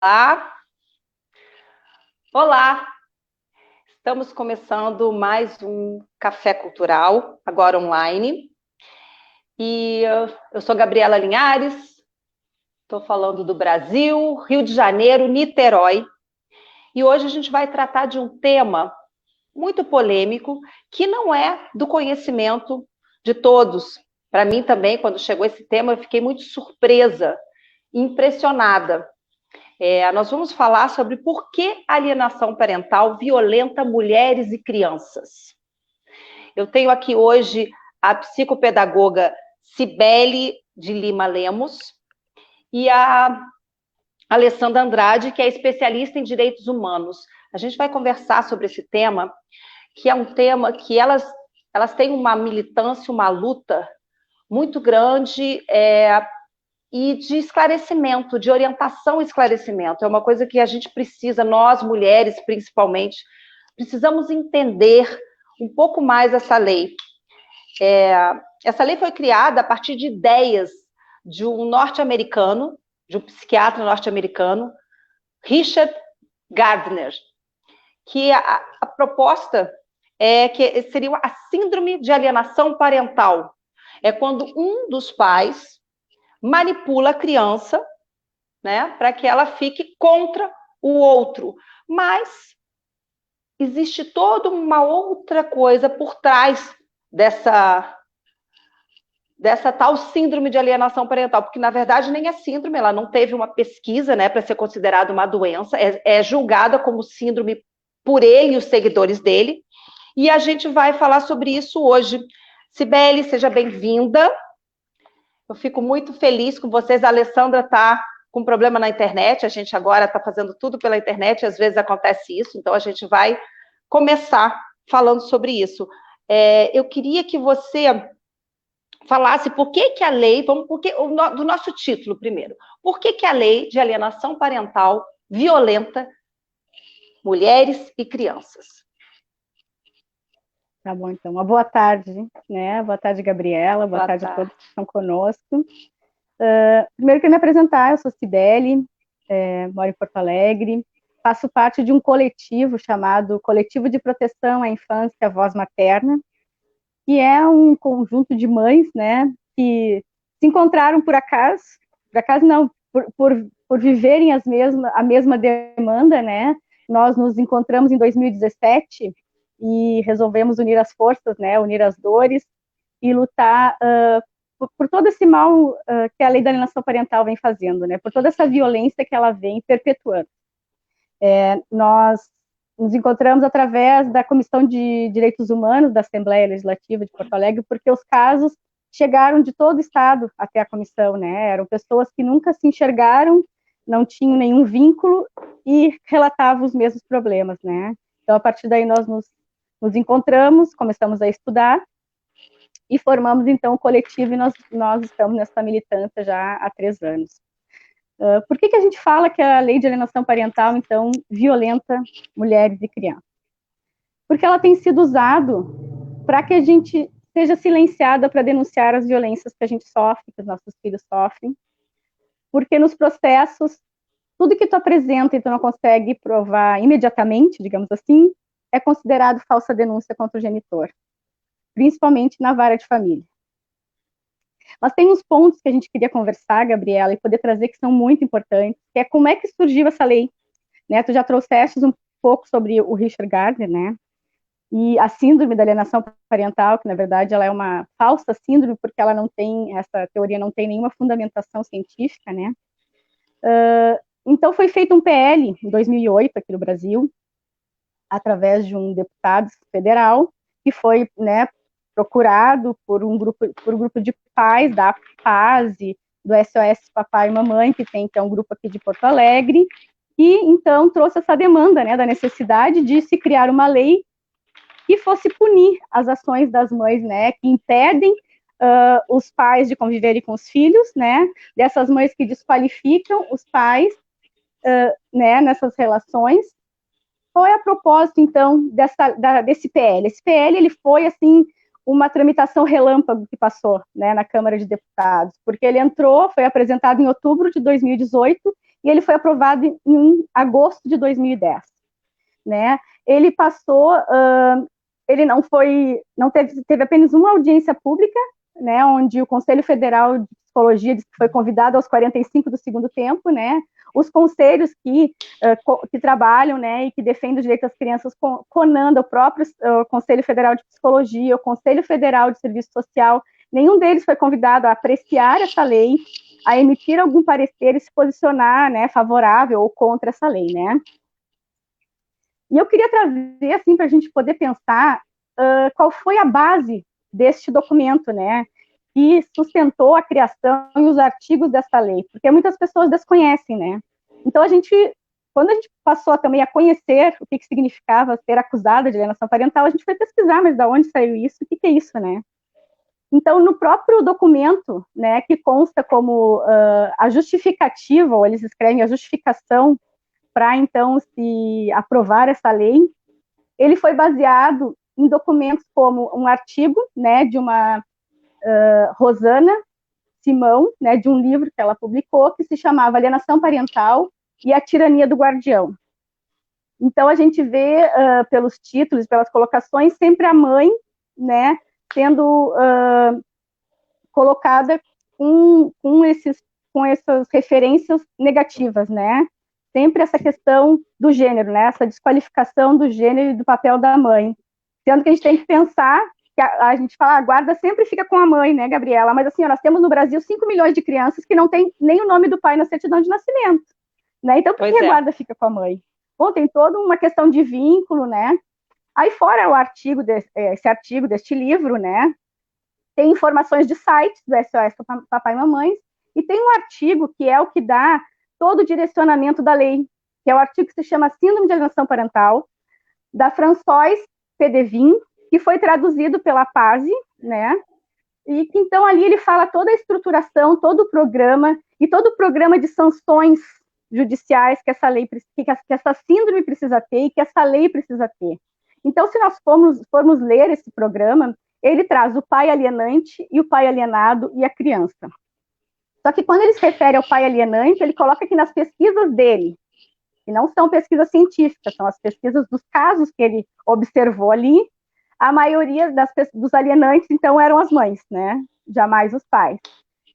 Olá, olá! Estamos começando mais um Café Cultural, agora online. Eu sou Gabriela Linhares, estou falando do Brasil, Rio de Janeiro, Niterói. E hoje a gente vai tratar de um tema muito polêmico, que não é do conhecimento de todos. Para mim também, quando chegou esse tema, eu fiquei muito surpresa, impressionada. Nós vamos falar sobre por que a alienação parental violenta mulheres e crianças. Eu tenho aqui hoje a psicopedagoga Cibele de Lima Lemos e a Alessandra Andrade, que é especialista em direitos humanos. A gente vai conversar sobre esse tema, que é um tema que elas têm uma militância, uma luta muito grande, e de esclarecimento, de orientação e esclarecimento. É uma coisa que a gente precisa, nós mulheres principalmente, precisamos entender um pouco mais essa lei. Essa lei foi criada a partir de ideias de um norte-americano, de um psiquiatra norte-americano, Richard Gardner, que a proposta é que seria a síndrome de alienação parental. É quando um dos pais manipula a criança, né, para que ela fique contra o outro. Mas existe toda uma outra coisa por trás dessa tal síndrome de alienação parental, porque na verdade nem é síndrome, ela não teve uma pesquisa, né, para ser considerada uma doença, é julgada como síndrome por ele e os seguidores dele, e a gente vai falar sobre isso hoje. Cibele, seja bem-vinda. Eu fico muito feliz com vocês. A Alessandra está com problema na internet, a gente agora está fazendo tudo pela internet, às vezes acontece isso, então a gente vai começar falando sobre isso. Eu queria que você falasse por que a lei, do nosso título primeiro, por que a lei de alienação parental violenta mulheres e crianças? Tá bom, então. Uma boa tarde, né? Boa tarde, Gabriela. Boa Boa tarde a tarde. todos que estão conosco. Primeiro, quero me apresentar. Eu sou Cibele, moro em Porto Alegre. Faço parte de um coletivo chamado Coletivo de Proteção à Infância e à Voz Materna, que é um conjunto de mães, né, que se encontraram por acaso não, por viverem a mesma demanda, né? Nós nos encontramos em 2017 e resolvemos unir as forças, né, unir as dores e lutar por todo esse mal que a lei da alienação parental vem fazendo, né, por toda essa violência que ela vem perpetuando. Nós nos encontramos através da Comissão de Direitos Humanos da Assembleia Legislativa de Porto Alegre, porque os casos chegaram de todo o estado até a comissão, né? Eram pessoas que nunca se enxergaram, não tinham nenhum vínculo e relatavam os mesmos problemas, né? Então, a partir daí, nós nos encontramos, começamos a estudar e formamos, então, o coletivo, e nós estamos nessa militância já há 3 anos. Por que a gente fala que a lei de alienação parental, então, violenta mulheres e crianças? Porque ela tem sido usado para que a gente seja silenciada para denunciar as violências que a gente sofre, que os nossos filhos sofrem, porque nos processos, tudo que tu apresenta e tu não consegue provar imediatamente, digamos assim, é considerado falsa denúncia contra o genitor, principalmente na vara de família. Mas tem uns pontos que a gente queria conversar, Gabriela, e poder trazer que são muito importantes, que é como é que surgiu essa lei, né? Tu já trouxeste um pouco sobre o Richard Gardner, né? E a síndrome da alienação parental, que na verdade ela é uma falsa síndrome, porque ela não tem, essa teoria não tem nenhuma fundamentação científica, né? Então foi feito um PL em 2008 aqui no Brasil, através de um deputado federal, que foi, né, procurado por um grupo de pais da PASE, do SOS Papai e Mamãe, que tem então um grupo aqui de Porto Alegre, e então trouxe essa demanda, né, da necessidade de se criar uma lei que fosse punir as ações das mães, né, que impedem os pais de conviverem com os filhos, né, dessas mães que desqualificam os pais, né, nessas relações. Qual é a propósito, então, desse PL? Esse PL, ele foi, assim, uma tramitação relâmpago que passou, né, na Câmara de Deputados, porque ele entrou, foi apresentado em outubro de 2018, e ele foi aprovado em agosto de 2010, né? Ele passou, ele teve apenas uma audiência pública, né, onde o Conselho Federal de Psicologia disse que foi convidado aos 45 do segundo tempo, né? Os conselhos que trabalham, né, e que defendem os direitos das crianças, CONANDA, o próprio Conselho Federal de Psicologia, o Conselho Federal de Serviço Social, nenhum deles foi convidado a apreciar essa lei, a emitir algum parecer e se posicionar, né, favorável ou contra essa lei, né? E eu queria trazer, assim, para a gente poder pensar qual foi a base deste documento, né, que sustentou a criação e os artigos dessa lei, porque muitas pessoas desconhecem, né? Então, quando a gente passou também a conhecer o que significava ser acusada de alienação parental, a gente foi pesquisar, mas de onde saiu isso, o que é isso, né? Então, no próprio documento, né, que consta como a justificativa, ou eles escrevem a justificação para, então, se aprovar essa lei, ele foi baseado em documentos como um artigo, né, de uma Rosana Simão, né, de um livro que ela publicou, que se chamava Alienação Parental e a Tirania do Guardião. Então, a gente vê, pelos títulos, pelas colocações, sempre a mãe, né, sendo colocada com essas referências negativas, né? Sempre essa questão do gênero, né? Essa desqualificação do gênero e do papel da mãe. Sendo que a gente tem que pensar que a gente fala, a guarda sempre fica com a mãe, né, Gabriela? Mas assim, nós temos no Brasil 5 milhões de crianças que não têm nem o nome do pai na certidão de nascimento, né? Então, por que a guarda fica com a mãe? Bom, tem toda uma questão de vínculo, né? Aí, fora esse artigo deste livro, né, tem informações de sites do SOS Papai e Mamães, e tem um artigo que é o que dá todo o direcionamento da lei, que é o artigo que se chama Síndrome de Alienação Parental, da Françoise Pedevin, que foi traduzido pela PASE, né? E que, então, ali ele fala toda a estruturação, todo o programa, e todo o programa de sanções judiciais que essa lei, que essa síndrome precisa ter e que essa lei precisa ter. Então, se nós formos ler esse programa, ele traz o pai alienante e o pai alienado e a criança. Só que quando ele se refere ao pai alienante, ele coloca que nas pesquisas dele, que não são pesquisas científicas, são as pesquisas dos casos que ele observou ali, a maioria dos alienantes, então, eram as mães, né? Jamais os pais.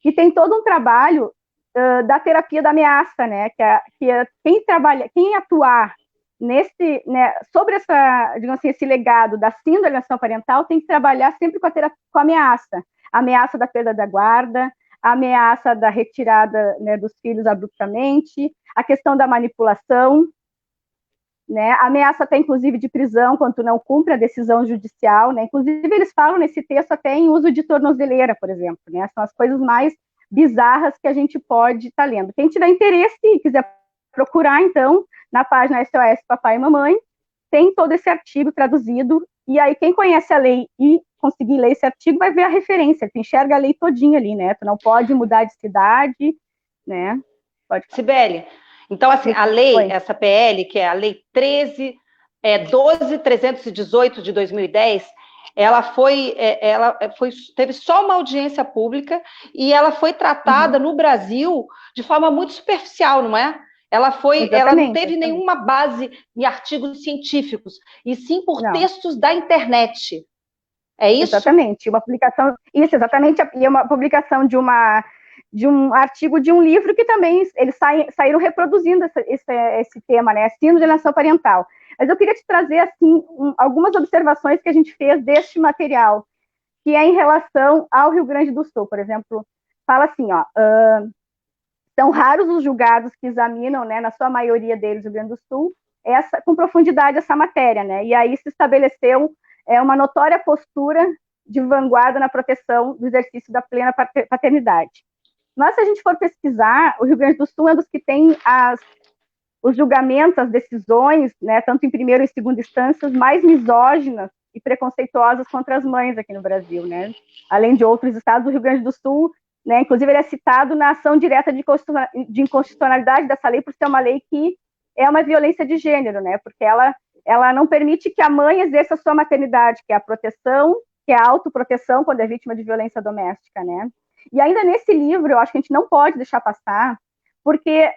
E tem todo um trabalho da terapia da ameaça, né? Quem atuar sobre digamos assim, esse legado da síndrome de alienação parental tem que trabalhar sempre com a ameaça. A ameaça da perda da guarda, a ameaça da retirada, né, dos filhos abruptamente, a questão da manipulação, né, a ameaça até, inclusive, de prisão, quando tu não cumpre a decisão judicial, né, inclusive eles falam nesse texto até em uso de tornozeleira, por exemplo, né, são as coisas mais bizarras que a gente pode estar lendo. Quem tiver interesse e quiser procurar, então, na página SOS Papai e Mamãe, tem todo esse artigo traduzido, e aí quem conhece a lei e conseguir ler esse artigo vai ver a referência, tu enxerga a lei todinha ali, né, tu não pode mudar de cidade, né. Pode falar. Sibeli, então, assim, a lei, essa PL, que é a Lei 12.318 de 2010, teve só uma audiência pública e ela foi tratada no Brasil de forma muito superficial, não é? Ela não teve nenhuma base em artigos científicos, e sim por textos da internet. É isso? Exatamente, uma publicação, isso, exatamente, e uma publicação de um artigo de um livro que também eles saíram reproduzindo esse tema, né, síndrome de alienação parental. Mas eu queria te trazer, assim, algumas observações que a gente fez deste material, que é em relação ao Rio Grande do Sul, por exemplo, fala assim, ó, são raros os julgados que examinam, né, na sua maioria deles, o Rio Grande do Sul, com profundidade essa matéria, né, e aí se estabeleceu uma notória postura de vanguarda na proteção do exercício da plena paternidade. Mas, se a gente for pesquisar, o Rio Grande do Sul é um dos que tem os julgamentos, as decisões, né, tanto em primeira e segunda instâncias, mais misóginas e preconceituosas contra as mães aqui no Brasil, né? Além de outros estados do Rio Grande do Sul, né, inclusive ele é citado na ação direta de inconstitucionalidade dessa lei, por ser uma lei que é uma violência de gênero, né? Porque ela não permite que a mãe exerça a sua maternidade, que é a proteção, que é a autoproteção quando é vítima de violência doméstica, né? E ainda nesse livro, eu acho que a gente não pode deixar passar, porque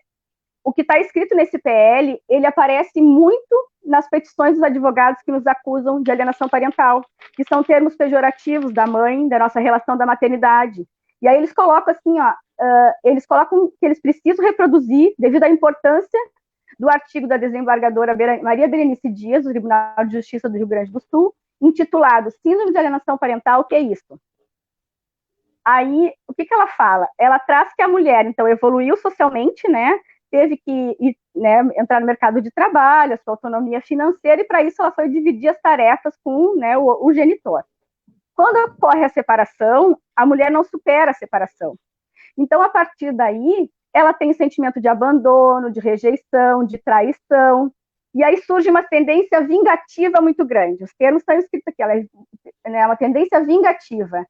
o que está escrito nesse PL, ele aparece muito nas petições dos advogados que nos acusam de alienação parental, que são termos pejorativos da mãe, da nossa relação da maternidade. E aí eles colocam assim, ó, eles colocam que eles precisam reproduzir, devido à importância do artigo da desembargadora Maria Berenice Dias, do Tribunal de Justiça do Rio Grande do Sul, intitulado Síndrome de Alienação Parental, o que é isso? Aí, o que ela fala? Ela traz que a mulher, então, evoluiu socialmente, né, teve que ir, né, entrar no mercado de trabalho, a sua autonomia financeira, e para isso ela foi dividir as tarefas com, né, o genitor. Quando ocorre a separação, a mulher não supera a separação. Então, a partir daí, ela tem sentimento de abandono, de rejeição, de traição, e aí surge uma tendência vingativa muito grande. Os termos estão escritos aqui, ela é, né, uma tendência vingativa.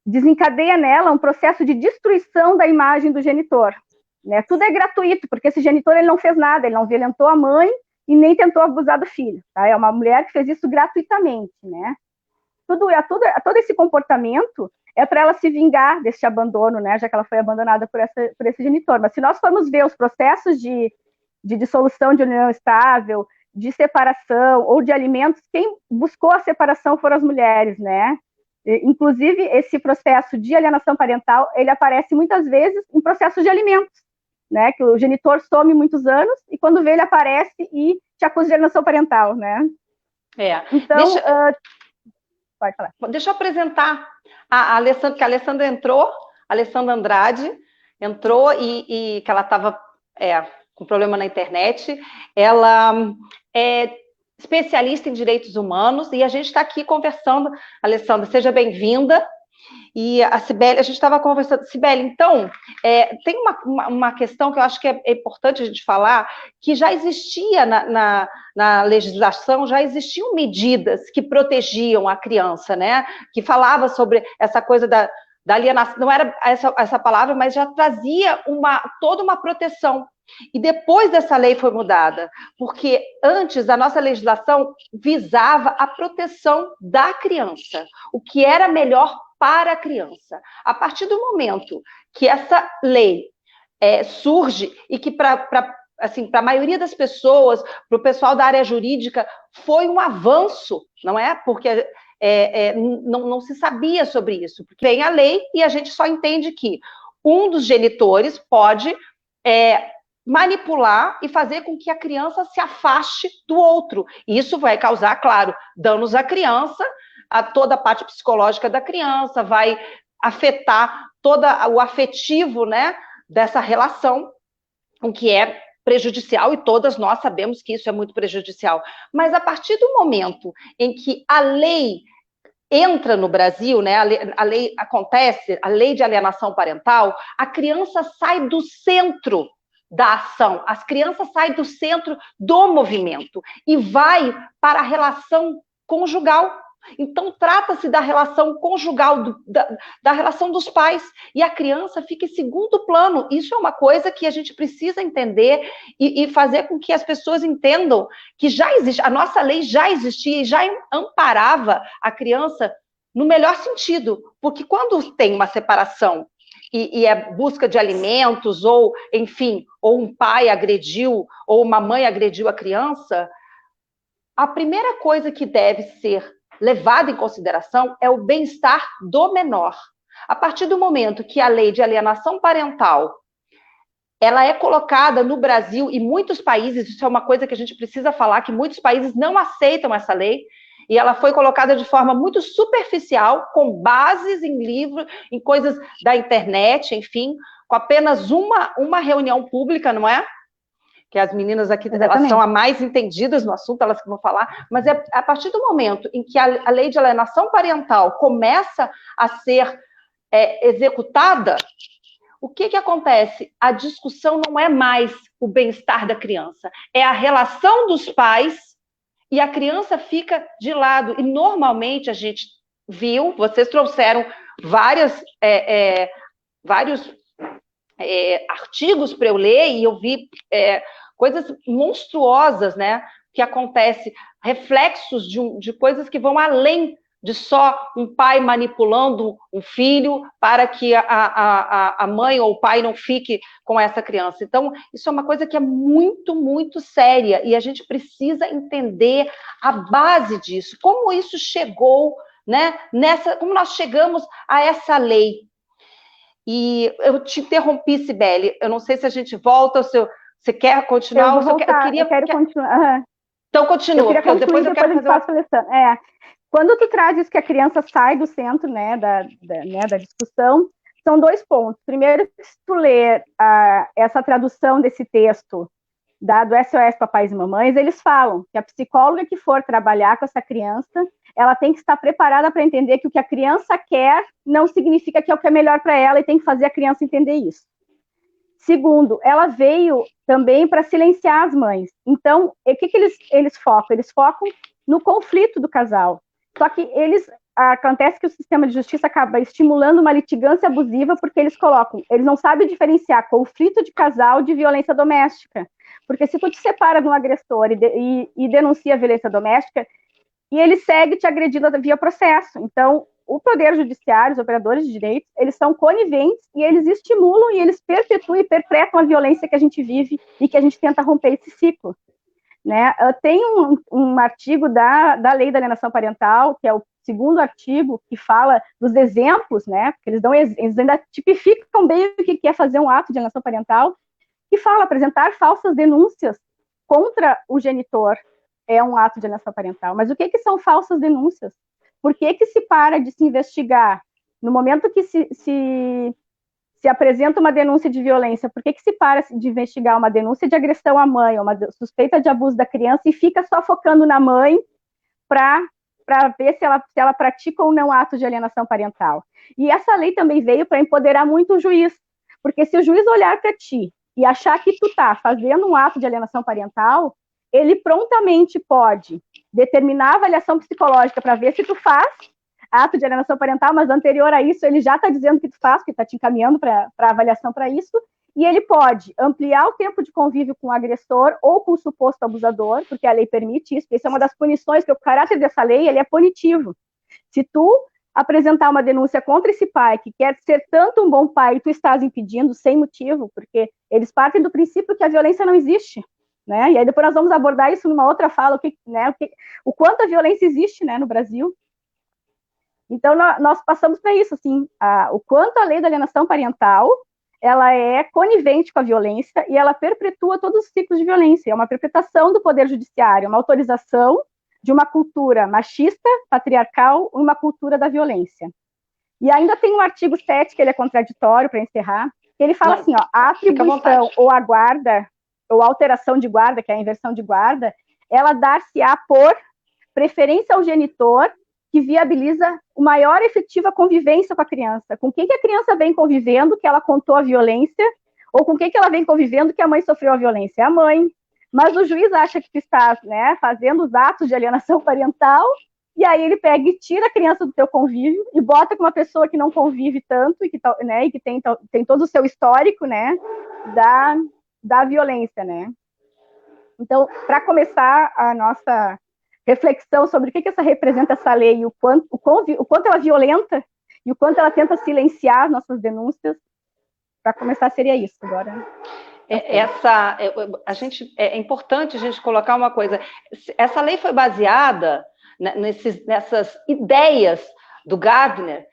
Desencadeia nela um processo de destruição da imagem do genitor. Né? Tudo é gratuito, porque esse genitor ele não fez nada, ele não violentou a mãe e nem tentou abusar do filho. Tá? É uma mulher que fez isso gratuitamente. Né? Todo esse comportamento é para ela se vingar desse abandono, né? Já que ela foi abandonada por esse genitor. Mas se nós formos ver os processos de dissolução de união estável, de separação ou de alimentos, quem buscou a separação foram as mulheres, né? Inclusive, esse processo de alienação parental, ele aparece muitas vezes em processos de alimentos, né? Que o genitor some muitos anos e quando vê ele aparece e te acusa de alienação parental, né? Então, pode falar. Deixa eu apresentar a Alessandra, que a Alessandra entrou, a Alessandra Andrade entrou e que ela estava com problema na internet. Ela é especialista em direitos humanos, e a gente está aqui conversando. Alessandra, seja bem-vinda. E a Cibele, a gente estava conversando. Cibele, então, tem uma questão que eu acho que é importante a gente falar, que já existia na legislação, já existiam medidas que protegiam a criança, né? Que falava sobre essa coisa da alienação, não era essa palavra, mas já trazia toda uma proteção. E depois dessa lei foi mudada, porque antes a nossa legislação visava a proteção da criança, o que era melhor para a criança. A partir do momento que essa lei surge e que para a maioria das pessoas, para o pessoal da área jurídica, foi um avanço, não é? Porque não se sabia sobre isso. Porque vem a lei e a gente só entende que um dos genitores pode manipular e fazer com que a criança se afaste do outro. E isso vai causar, claro, danos à criança, a toda a parte psicológica da criança, vai afetar todo o afetivo, né, dessa relação, o que é prejudicial, e todas nós sabemos que isso é muito prejudicial. Mas a partir do momento em que a lei entra no Brasil, né, a lei acontece, a lei de alienação parental, a criança sai do centro da ação, as crianças saem do centro do movimento e vai para a relação conjugal. Então, trata-se da relação conjugal, da relação dos pais, e a criança fica em segundo plano. Isso é uma coisa que a gente precisa entender e fazer com que as pessoas entendam que já existe, a nossa lei já existia e já amparava a criança no melhor sentido, porque quando tem uma separação e é busca de alimentos, ou, enfim, ou um pai agrediu, ou uma mãe agrediu a criança, a primeira coisa que deve ser levada em consideração é o bem-estar do menor. A partir do momento que a lei de alienação parental ela é colocada no Brasil e muitos países, isso é uma coisa que a gente precisa falar, que muitos países não aceitam essa lei, e ela foi colocada de forma muito superficial, com bases em livros, em coisas da internet, enfim, com apenas uma reunião pública, não é? Que as meninas aqui elas são as mais entendidas no assunto, elas que vão falar, mas é a partir do momento em que a lei de alienação parental começa a ser executada, o que acontece? A discussão não é mais o bem-estar da criança, é a relação dos pais, e a criança fica de lado. E normalmente a gente viu, vocês trouxeram vários artigos para eu ler, e eu vi coisas monstruosas, né, que acontece, reflexos de coisas que vão além de só um pai manipulando um filho para que a mãe ou o pai não fique com essa criança. Então, isso é uma coisa que é muito, muito séria e a gente precisa entender a base disso, como isso chegou, né, como nós chegamos a essa lei. E eu te interrompi, Cibele, eu não sei se a gente volta, ou se você quer continuar? Eu vou voltar, eu quero continuar. Então, continua. Eu queria concluir, depois eu quero fazer uma seleção. Quando tu trazes que a criança sai do centro, né, da discussão, são 2 pontos. Primeiro, se tu ler essa tradução desse texto do SOS Papais e Mamães, eles falam que a psicóloga que for trabalhar com essa criança, ela tem que estar preparada para entender que o que a criança quer não significa que é o que é melhor para ela e tem que fazer a criança entender isso. Segundo, ela veio também para silenciar as mães. Então, o que eles focam? Eles focam no conflito do casal. Só que acontece que o sistema de justiça acaba estimulando uma litigância abusiva porque eles não sabem diferenciar conflito de casal de violência doméstica. Porque se tu te separa de um agressor e denuncia a violência doméstica, e ele segue te agredindo via processo. Então, o Poder Judiciário, os operadores de direitos, eles são coniventes e eles estimulam e eles perpetuam e perpetram a violência que a gente vive e que a gente tenta romper esse ciclo. Né? Tem um artigo da Lei da Alienação Parental, que é o 2º artigo, que fala dos exemplos, né? Eles ainda tipificam bem o que é fazer um ato de alienação parental, que fala apresentar falsas denúncias contra o genitor é um ato de alienação parental. Mas o que são falsas denúncias? Por que se para de se investigar? No momento que se apresenta uma denúncia de violência, por que se para de investigar uma denúncia de agressão à mãe, ou uma suspeita de abuso da criança, e fica só focando na mãe para ver se ela pratica ou não ato de alienação parental? E essa lei também veio para empoderar muito o juiz, porque se o juiz olhar para ti e achar que tu está fazendo um ato de alienação parental, ele prontamente pode determinar a avaliação psicológica para ver se tu faz ato de alienação parental, mas anterior a isso, ele já está dizendo que tu faz, que está te encaminhando para avaliação para isso, e ele pode ampliar o tempo de convívio com o agressor ou com o suposto abusador, porque a lei permite isso, essa é uma das punições, que o caráter dessa lei, ele é punitivo. Se tu apresentar uma denúncia contra esse pai, que quer ser tanto um bom pai, e tu estás impedindo sem motivo, porque eles partem do princípio que a violência não existe, né? E aí depois nós vamos abordar isso numa outra fala, o quanto a violência existe, né, no Brasil. Então, nós passamos para isso, assim, o quanto a lei da alienação parental, ela é conivente com a violência e ela perpetua todos os ciclos de violência. É uma perpetuação do Poder Judiciário, uma autorização de uma cultura machista, patriarcal, uma cultura da violência. E ainda tem um artigo 7, que ele é contraditório, para encerrar, que ele fala assim, a atribuição ou a guarda, ou a alteração de guarda, que é a inversão de guarda, ela dar-se-á por preferência ao genitor, que viabiliza uma maior efetiva convivência com a criança. Com quem que a criança vem convivendo, que ela contou a violência, ou com quem que ela vem convivendo, que a mãe sofreu a violência? É a mãe. Mas o juiz acha que tu está, né, fazendo os atos de alienação parental, e aí ele pega e tira a criança do teu convívio e bota com uma pessoa que não convive tanto e que tem todo o seu histórico, né, da violência, né. Então, para começar a nossa reflexão sobre o que essa representa essa lei, o quanto ela violenta e o quanto ela tenta silenciar as nossas denúncias, para começar seria isso agora. É importante a gente colocar uma coisa. Essa lei foi baseada nessas ideias do Gardner,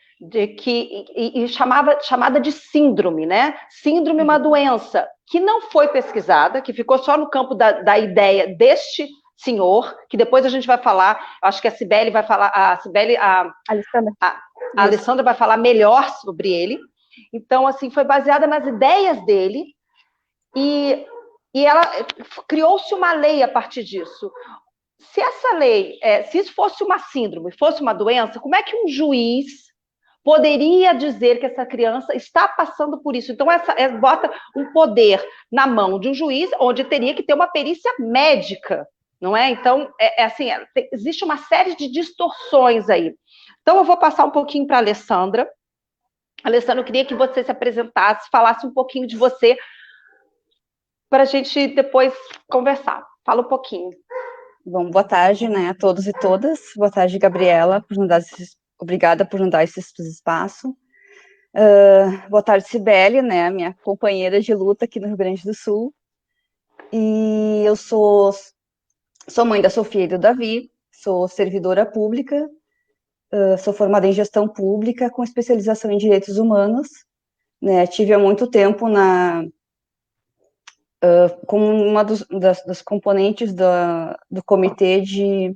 chamada de síndrome, né? Síndrome é uma doença que não foi pesquisada, que ficou só no campo da ideia deste senhor, que depois a gente vai falar, acho que a Cibele vai falar, a Alessandra vai falar melhor sobre ele. Então, assim, foi baseada nas ideias dele, e ela criou-se uma lei a partir disso. Se essa lei, se isso fosse uma síndrome, fosse uma doença, como é que um juiz poderia dizer que essa criança está passando por isso? Então, bota um poder na mão de um juiz, onde teria que ter uma perícia médica, não é? Então, existe uma série de distorções aí. Então, eu vou passar um pouquinho para a Alessandra. Alessandra, eu queria que você se apresentasse, falasse um pouquinho de você, para a gente depois conversar. Fala um pouquinho. Bom, boa tarde, né, a todos e todas. Boa tarde, Gabriela, obrigada por nos dar esse espaço. Boa tarde, Cibele, né, minha companheira de luta aqui no Rio Grande do Sul. E eu sou mãe da Sofia e do Davi, sou servidora pública, sou formada em gestão pública com especialização em direitos humanos, né, tive há muito tempo como uma das componentes do Comitê de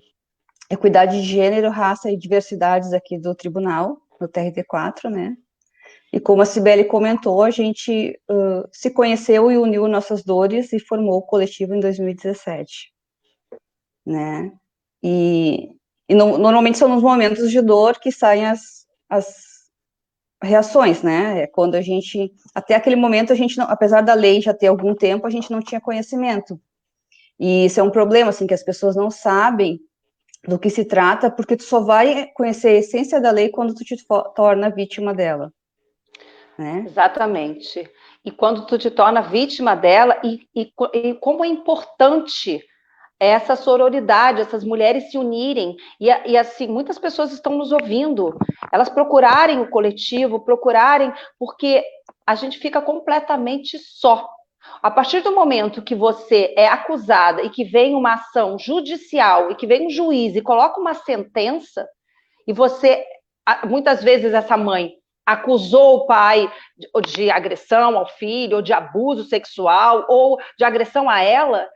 Equidade de Gênero, Raça e Diversidades aqui do Tribunal, no TRT4, né? E como a Cibele comentou, a gente se conheceu e uniu nossas dores e formou o coletivo em 2017, né? E normalmente são nos momentos de dor que saem as reações, né? É quando a gente, até aquele momento, a gente não, apesar da lei já ter algum tempo, a gente não tinha conhecimento. E isso é um problema, assim, que as pessoas não sabem do que se trata, porque tu só vai conhecer a essência da lei quando tu te torna vítima dela, né? Exatamente. E quando tu te torna vítima dela, e como é importante essa sororidade, essas mulheres se unirem, e assim, muitas pessoas estão nos ouvindo, elas procurarem o coletivo, porque a gente fica completamente só. A partir do momento que você é acusada e que vem uma ação judicial, e que vem um juiz e coloca uma sentença, e você, muitas vezes essa mãe acusou o pai de agressão ao filho, ou de abuso sexual, ou de agressão a ela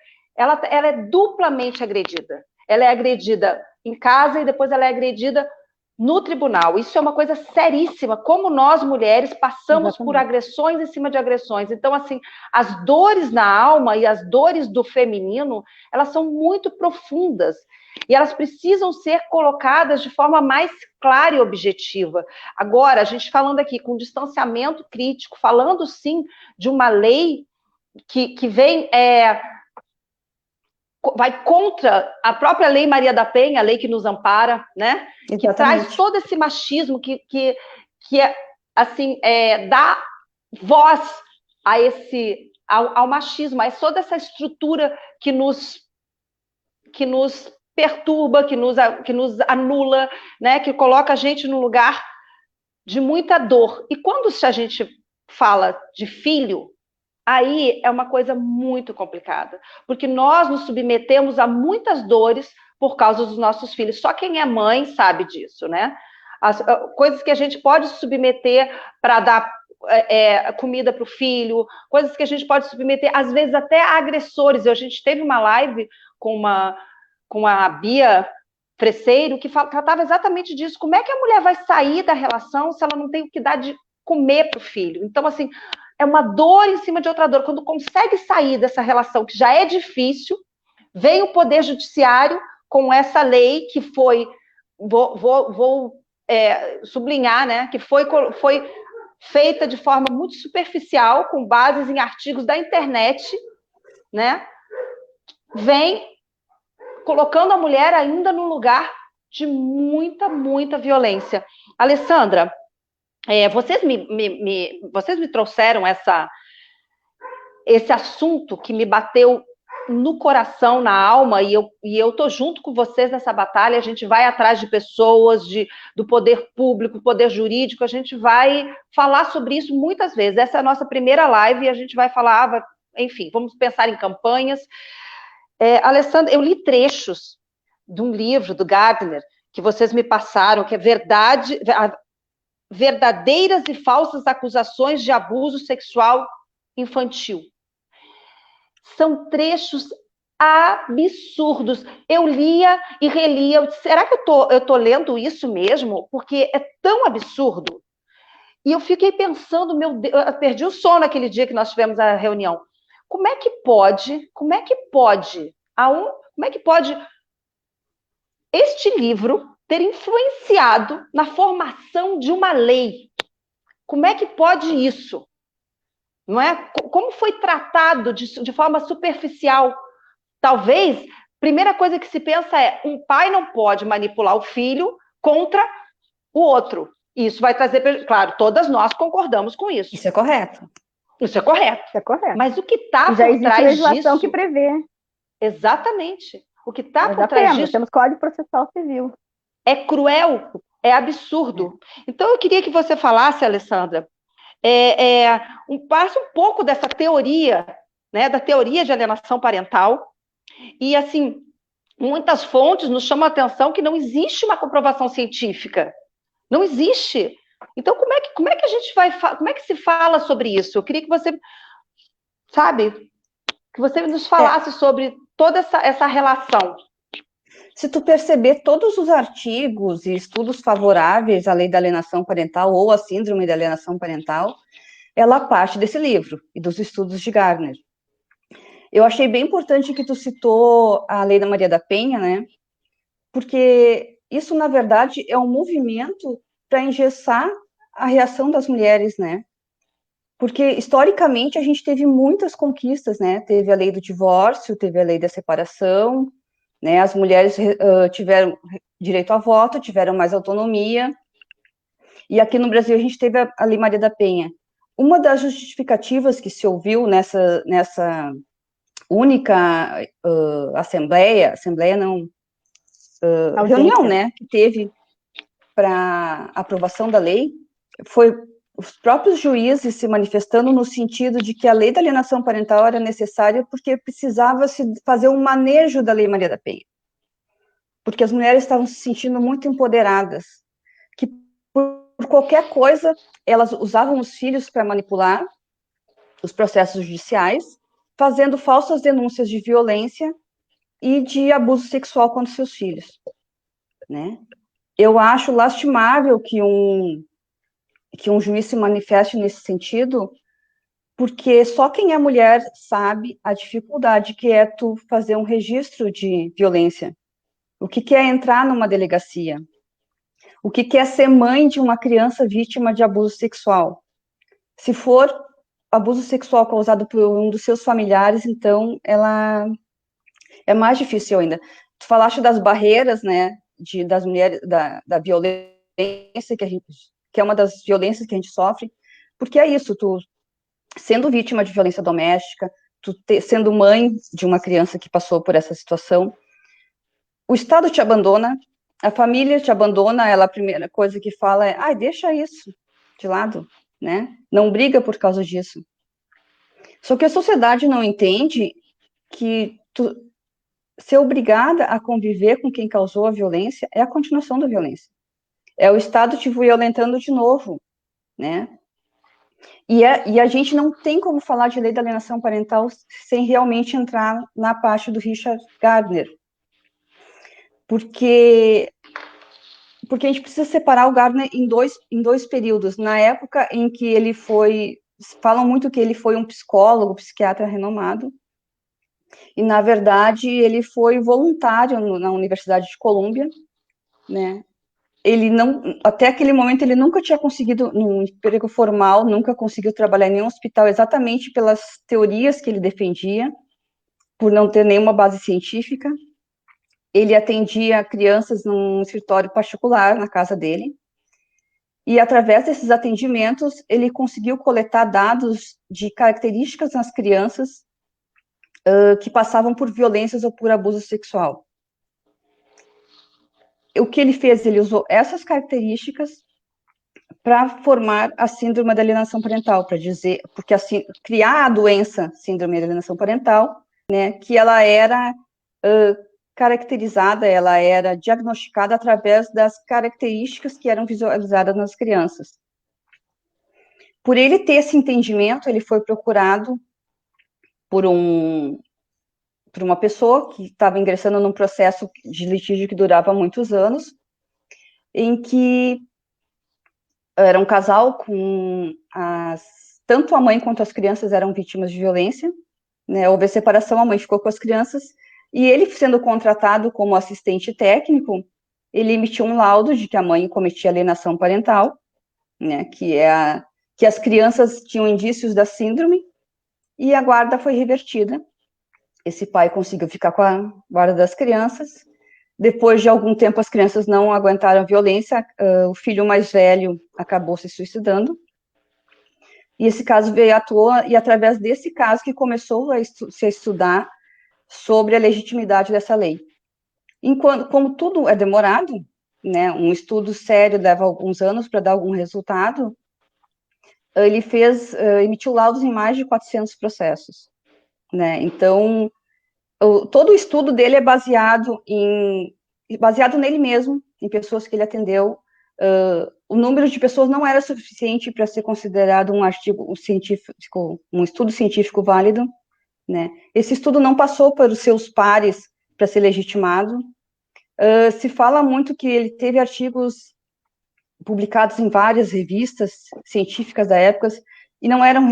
é duplamente agredida. Ela é agredida em casa e depois ela é agredida no tribunal. Isso é uma coisa seríssima, como nós, mulheres, passamos por agressões em cima de agressões. Então, assim, as dores na alma e as dores do feminino, elas são muito profundas. E elas precisam ser colocadas de forma mais clara e objetiva. Agora, a gente falando aqui com distanciamento crítico, falando, sim, de uma lei que vem... vai contra a própria Lei Maria da Penha, a lei que nos ampara, né? Exatamente. Que traz todo esse machismo que assim, dá voz a ao machismo, a toda essa estrutura que nos perturba, que nos anula, né? Que coloca a gente num lugar de muita dor. E quando a gente fala de filho, aí é uma coisa muito complicada, porque nós nos submetemos a muitas dores por causa dos nossos filhos. Só quem é mãe sabe disso, né? As coisas que a gente pode submeter para dar comida para o filho, coisas que a gente pode submeter, às vezes até a agressores. A gente teve uma live com a Bia Freseiro, que tratava exatamente disso. Como é que a mulher vai sair da relação se ela não tem o que dar de comer para o filho? Então, assim, é uma dor em cima de outra dor. Quando consegue sair dessa relação que já é difícil, vem o Poder Judiciário com essa lei que foi, vou sublinhar, né, que foi feita de forma muito superficial, com bases em artigos da internet, né, vem colocando a mulher ainda num lugar de muita, muita violência. Alessandra, vocês me trouxeram esse assunto que me bateu no coração, na alma, e eu tô junto com vocês nessa batalha. A gente vai atrás de pessoas, do poder público, poder jurídico, a gente vai falar sobre isso muitas vezes. Essa é a nossa primeira live e a gente vai falar, enfim, vamos pensar em campanhas. Alessandra, eu li trechos de um livro do Gardner que vocês me passaram, que é Verdadeiras e Falsas Acusações de Abuso Sexual Infantil. São trechos absurdos. Eu lia e relia. Será que eu tô lendo isso mesmo? Porque é tão absurdo. E eu fiquei pensando, meu Deus, eu perdi o sono aquele dia que nós tivemos a reunião. Como é que pode este livro ter influenciado na formação de uma lei? Como é que pode isso? Não é? Como foi tratado de forma superficial? Talvez, primeira coisa que se pensa é, um pai não pode manipular o filho contra o outro. Isso vai trazer, claro, todas nós concordamos com isso. Isso é correto. Isso é correto. Isso é correto. Mas o que está por trás disso... Já existe legislação disso... que prevê. Exatamente. O que está Nós por já trás disso temos Código Processual Civil. é cruel, é absurdo. Então, eu queria que você falasse, Alessandra, passe um pouco dessa teoria, né, da teoria de alienação parental, e, assim, muitas fontes nos chamam a atenção que não existe uma comprovação científica. Não existe. Então, como é que a gente vai, como é que se fala sobre isso? Eu queria que você, sabe, que você nos falasse sobre toda essa relação. Se tu perceber todos os artigos e estudos favoráveis à lei da alienação parental ou à síndrome da alienação parental, ela parte desse livro e dos estudos de Gardner. Eu achei bem importante que tu citou a lei da Maria da Penha, né? Porque isso, na verdade, é um movimento para engessar a reação das mulheres, né? Porque, historicamente, a gente teve muitas conquistas, né? Teve a lei do divórcio, teve a lei da separação, né? As mulheres tiveram direito a voto, tiveram mais autonomia. E aqui no Brasil a gente teve a Lei Maria da Penha. Uma das justificativas que se ouviu nessa única reunião, né, que teve para aprovação da lei, foi os próprios juízes se manifestando no sentido de que a lei da alienação parental era necessária porque precisava se fazer um manejo da Lei Maria da Penha. Porque as mulheres estavam se sentindo muito empoderadas, que por qualquer coisa elas usavam os filhos para manipular os processos judiciais, fazendo falsas denúncias de violência e de abuso sexual contra seus filhos, né? Eu acho lastimável que um juiz se manifeste nesse sentido, porque só quem é mulher sabe a dificuldade que é tu fazer um registro de violência. O que é entrar numa delegacia? O que é ser mãe de uma criança vítima de abuso sexual? Se for abuso sexual causado por um dos seus familiares, então ela é mais difícil ainda. Tu falaste das barreiras, né, das mulheres, da violência que é uma das violências que a gente sofre, porque é isso, tu sendo vítima de violência doméstica, sendo mãe de uma criança que passou por essa situação, o Estado te abandona, a família te abandona, ela a primeira coisa que fala é, deixa isso de lado, né? Não briga por causa disso. Só que a sociedade não entende que ser obrigada a conviver com quem causou a violência é a continuação da violência. É o Estado te violentando de novo, né? E a gente não tem como falar de lei da alienação parental sem realmente entrar na parte do Richard Gardner. Porque a gente precisa separar o Gardner em dois períodos. Na época em que ele falam muito que ele foi um psicólogo, psiquiatra renomado, e, na verdade, ele foi voluntário na Universidade de Colômbia, né? Ele até aquele momento, ele nunca tinha conseguido, num emprego formal, nunca conseguiu trabalhar em nenhum hospital, exatamente pelas teorias que ele defendia, por não ter nenhuma base científica. Ele atendia crianças num escritório particular, na casa dele, e através desses atendimentos, ele conseguiu coletar dados de características nas crianças que passavam por violências ou por abuso sexual. O que ele fez? Ele usou essas características para formar a síndrome da alienação parental, para dizer, porque assim, criar a doença síndrome da alienação parental, né, que ela era caracterizada, ela era diagnosticada através das características que eram visualizadas nas crianças. Por ele ter esse entendimento, ele foi procurado por uma pessoa que estava ingressando num processo de litígio que durava muitos anos, em que era um casal com tanto a mãe quanto as crianças eram vítimas de violência, né? Houve a separação, a mãe ficou com as crianças, e ele, sendo contratado como assistente técnico, ele emitiu um laudo de que a mãe cometia alienação parental, né? Que as crianças tinham indícios da síndrome, e a guarda foi revertida. Esse pai conseguiu ficar com a guarda das crianças. Depois de algum tempo, as crianças não aguentaram a violência, o filho mais velho acabou se suicidando. E esse caso veio à tona, e através desse caso que começou se estudar sobre a legitimidade dessa lei. Como tudo é demorado, né, um estudo sério leva alguns anos para dar algum resultado, ele emitiu laudos em mais de 400 processos, né? Então, todo o estudo dele é baseado nele mesmo, em pessoas que ele atendeu. O número de pessoas não era suficiente para ser considerado um artigo científico, um estudo científico válido, né? Esse estudo não passou para os seus pares para ser legitimado. Se fala muito que ele teve artigos publicados em várias revistas científicas da época, e não eram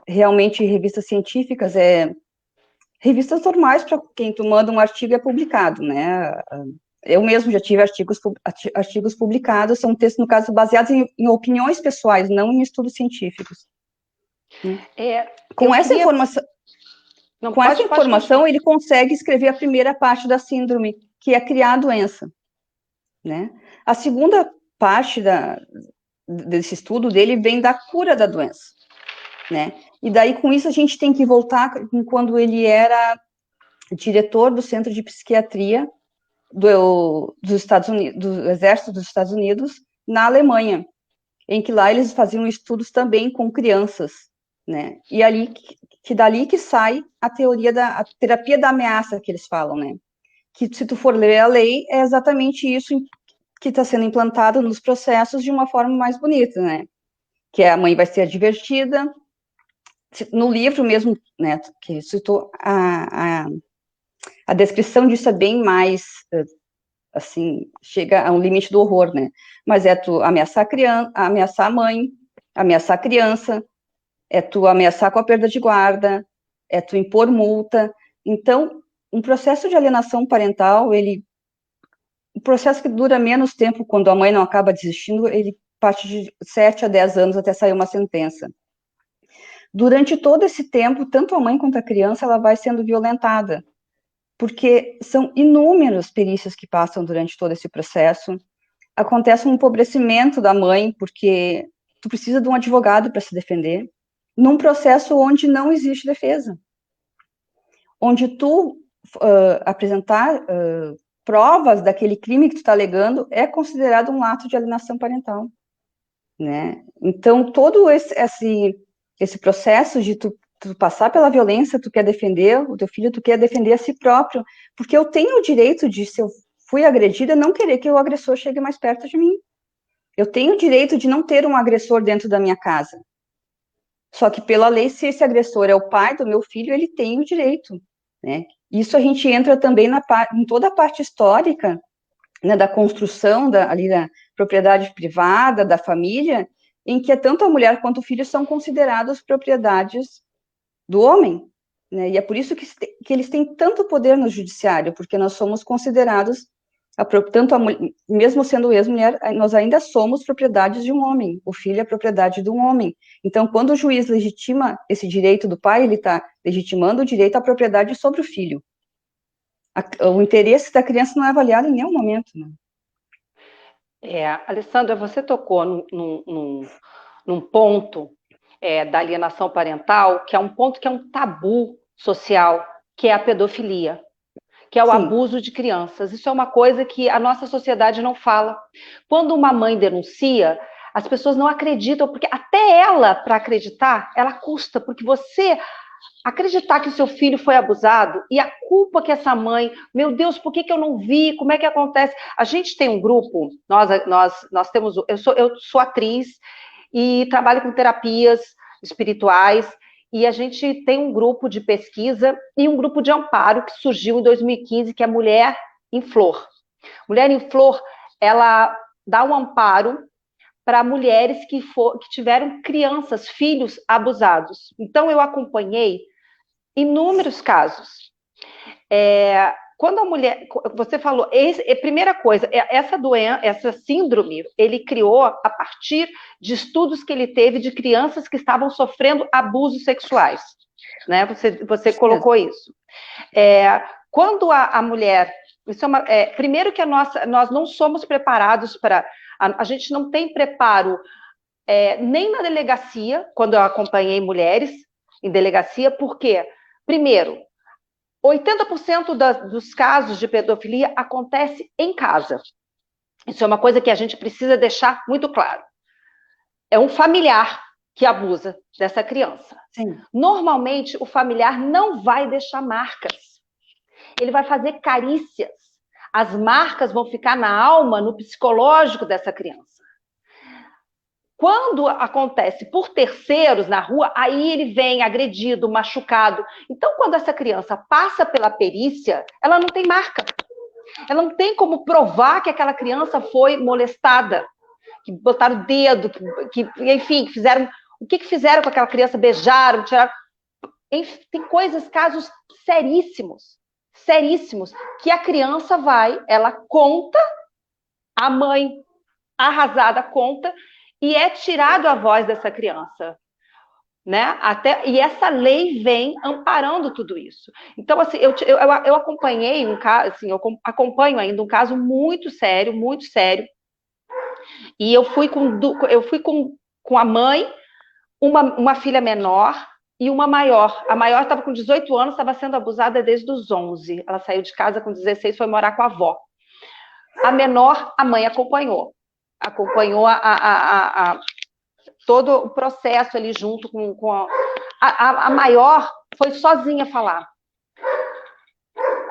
realmente revistas científicas, revistas normais para quem tu manda um artigo e é publicado, né? Eu mesmo já tive artigos publicados, são textos, no caso, baseados em opiniões pessoais, não em estudos científicos. Com essa informação, ele consegue escrever a primeira parte da síndrome, que é criar a doença, né? A segunda parte desse estudo dele vem da cura da doença, né? E daí, com isso, a gente tem que voltar quando ele era diretor do Centro de Psiquiatria dos Estados Unidos, do Exército dos Estados Unidos, na Alemanha, em que lá eles faziam estudos também com crianças, né? E dali que sai a terapia da ameaça que eles falam, né? Que se tu for ler a lei, é exatamente isso que está sendo implantado nos processos de uma forma mais bonita, né? Que a mãe vai ser advertida. No livro mesmo, né, que citou, a descrição disso é bem mais, assim, chega a um limite do horror, né? Mas é tu ameaçar a criança, ameaçar a mãe, ameaçar a criança, é tu ameaçar com a perda de guarda, é tu impor multa. Então, um processo de alienação parental, um processo que dura menos tempo, quando a mãe não acaba desistindo, ele parte de 7 a 10 anos até sair uma sentença. Durante todo esse tempo, tanto a mãe quanto a criança, ela vai sendo violentada, porque são inúmeras perícias que passam durante todo esse processo. Acontece um empobrecimento da mãe, porque tu precisa de um advogado para se defender, num processo onde não existe defesa. Onde tu apresentar provas daquele crime que tu está alegando é considerado um ato de alienação parental, né? Então, todo esse processo de tu passar pela violência, tu quer defender o teu filho, tu quer defender a si próprio, porque eu tenho o direito de, se eu fui agredida, não querer que o agressor chegue mais perto de mim. Eu tenho o direito de não ter um agressor dentro da minha casa. Só que, pela lei, se esse agressor é o pai do meu filho, ele tem o direito, né? Isso a gente entra também em toda a parte histórica, né, da construção ali da propriedade privada, da família, em que tanto a mulher quanto o filho são considerados propriedades do homem, né? E é por isso que eles têm tanto poder no judiciário, porque nós somos considerados, mesmo sendo ex-mulher, nós ainda somos propriedades de um homem, o filho é propriedade de um homem. Então, quando o juiz legitima esse direito do pai, ele está legitimando o direito à propriedade sobre o filho. O interesse da criança não é avaliado em nenhum momento, né? Alessandra, você tocou num ponto da alienação parental, que é um ponto que é um tabu social, que é a pedofilia, que é o abuso de crianças. Isso é uma coisa que a nossa sociedade não fala. Quando uma mãe denuncia, as pessoas não acreditam, porque até ela, para acreditar, ela custa, porque você acreditar que o seu filho foi abusado e a culpa que essa mãe, meu Deus, por que eu não vi? Como é que acontece? A gente tem um grupo, nós temos, eu sou atriz e trabalho com terapias espirituais, e a gente tem um grupo de pesquisa e um grupo de amparo que surgiu em 2015, que é Mulher em Flor. Mulher em Flor, ela dá um amparo para mulheres que tiveram crianças, filhos abusados. Então, eu acompanhei inúmeros casos. Quando a mulher, você falou, primeira coisa, essa doença, essa síndrome, ele criou a partir de estudos que ele teve de crianças que estavam sofrendo abusos sexuais, né? Você colocou isso. Quando a mulher, primeiro que nós não somos preparados para, a gente não tem preparo nem na delegacia, quando eu acompanhei mulheres em delegacia, porque, primeiro, 80% dos casos de pedofilia acontece em casa. Isso é uma coisa que a gente precisa deixar muito claro. É um familiar que abusa dessa criança. Sim. Normalmente, o familiar não vai deixar marcas. Ele vai fazer carícias. As marcas vão ficar na alma, no psicológico dessa criança. Quando acontece por terceiros na rua, aí ele vem agredido, machucado. Então, quando essa criança passa pela perícia, ela não tem marca. Ela não tem como provar que aquela criança foi molestada, que botaram o dedo, enfim, fizeram... O que fizeram com aquela criança? Beijaram, tiraram... Enfim, tem casos seríssimos, que a criança ela conta, a mãe arrasada conta, e é tirado a voz dessa criança, né? E essa lei vem amparando tudo isso. Então, assim, eu acompanhei um caso, assim, eu acompanho ainda um caso muito sério, e eu fui com a mãe, uma filha menor e uma maior. A maior estava com 18 anos, estava sendo abusada desde os 11. Ela saiu de casa com 16, foi morar com a avó. A menor, a mãe acompanhou todo o processo ali junto com a maior foi sozinha falar.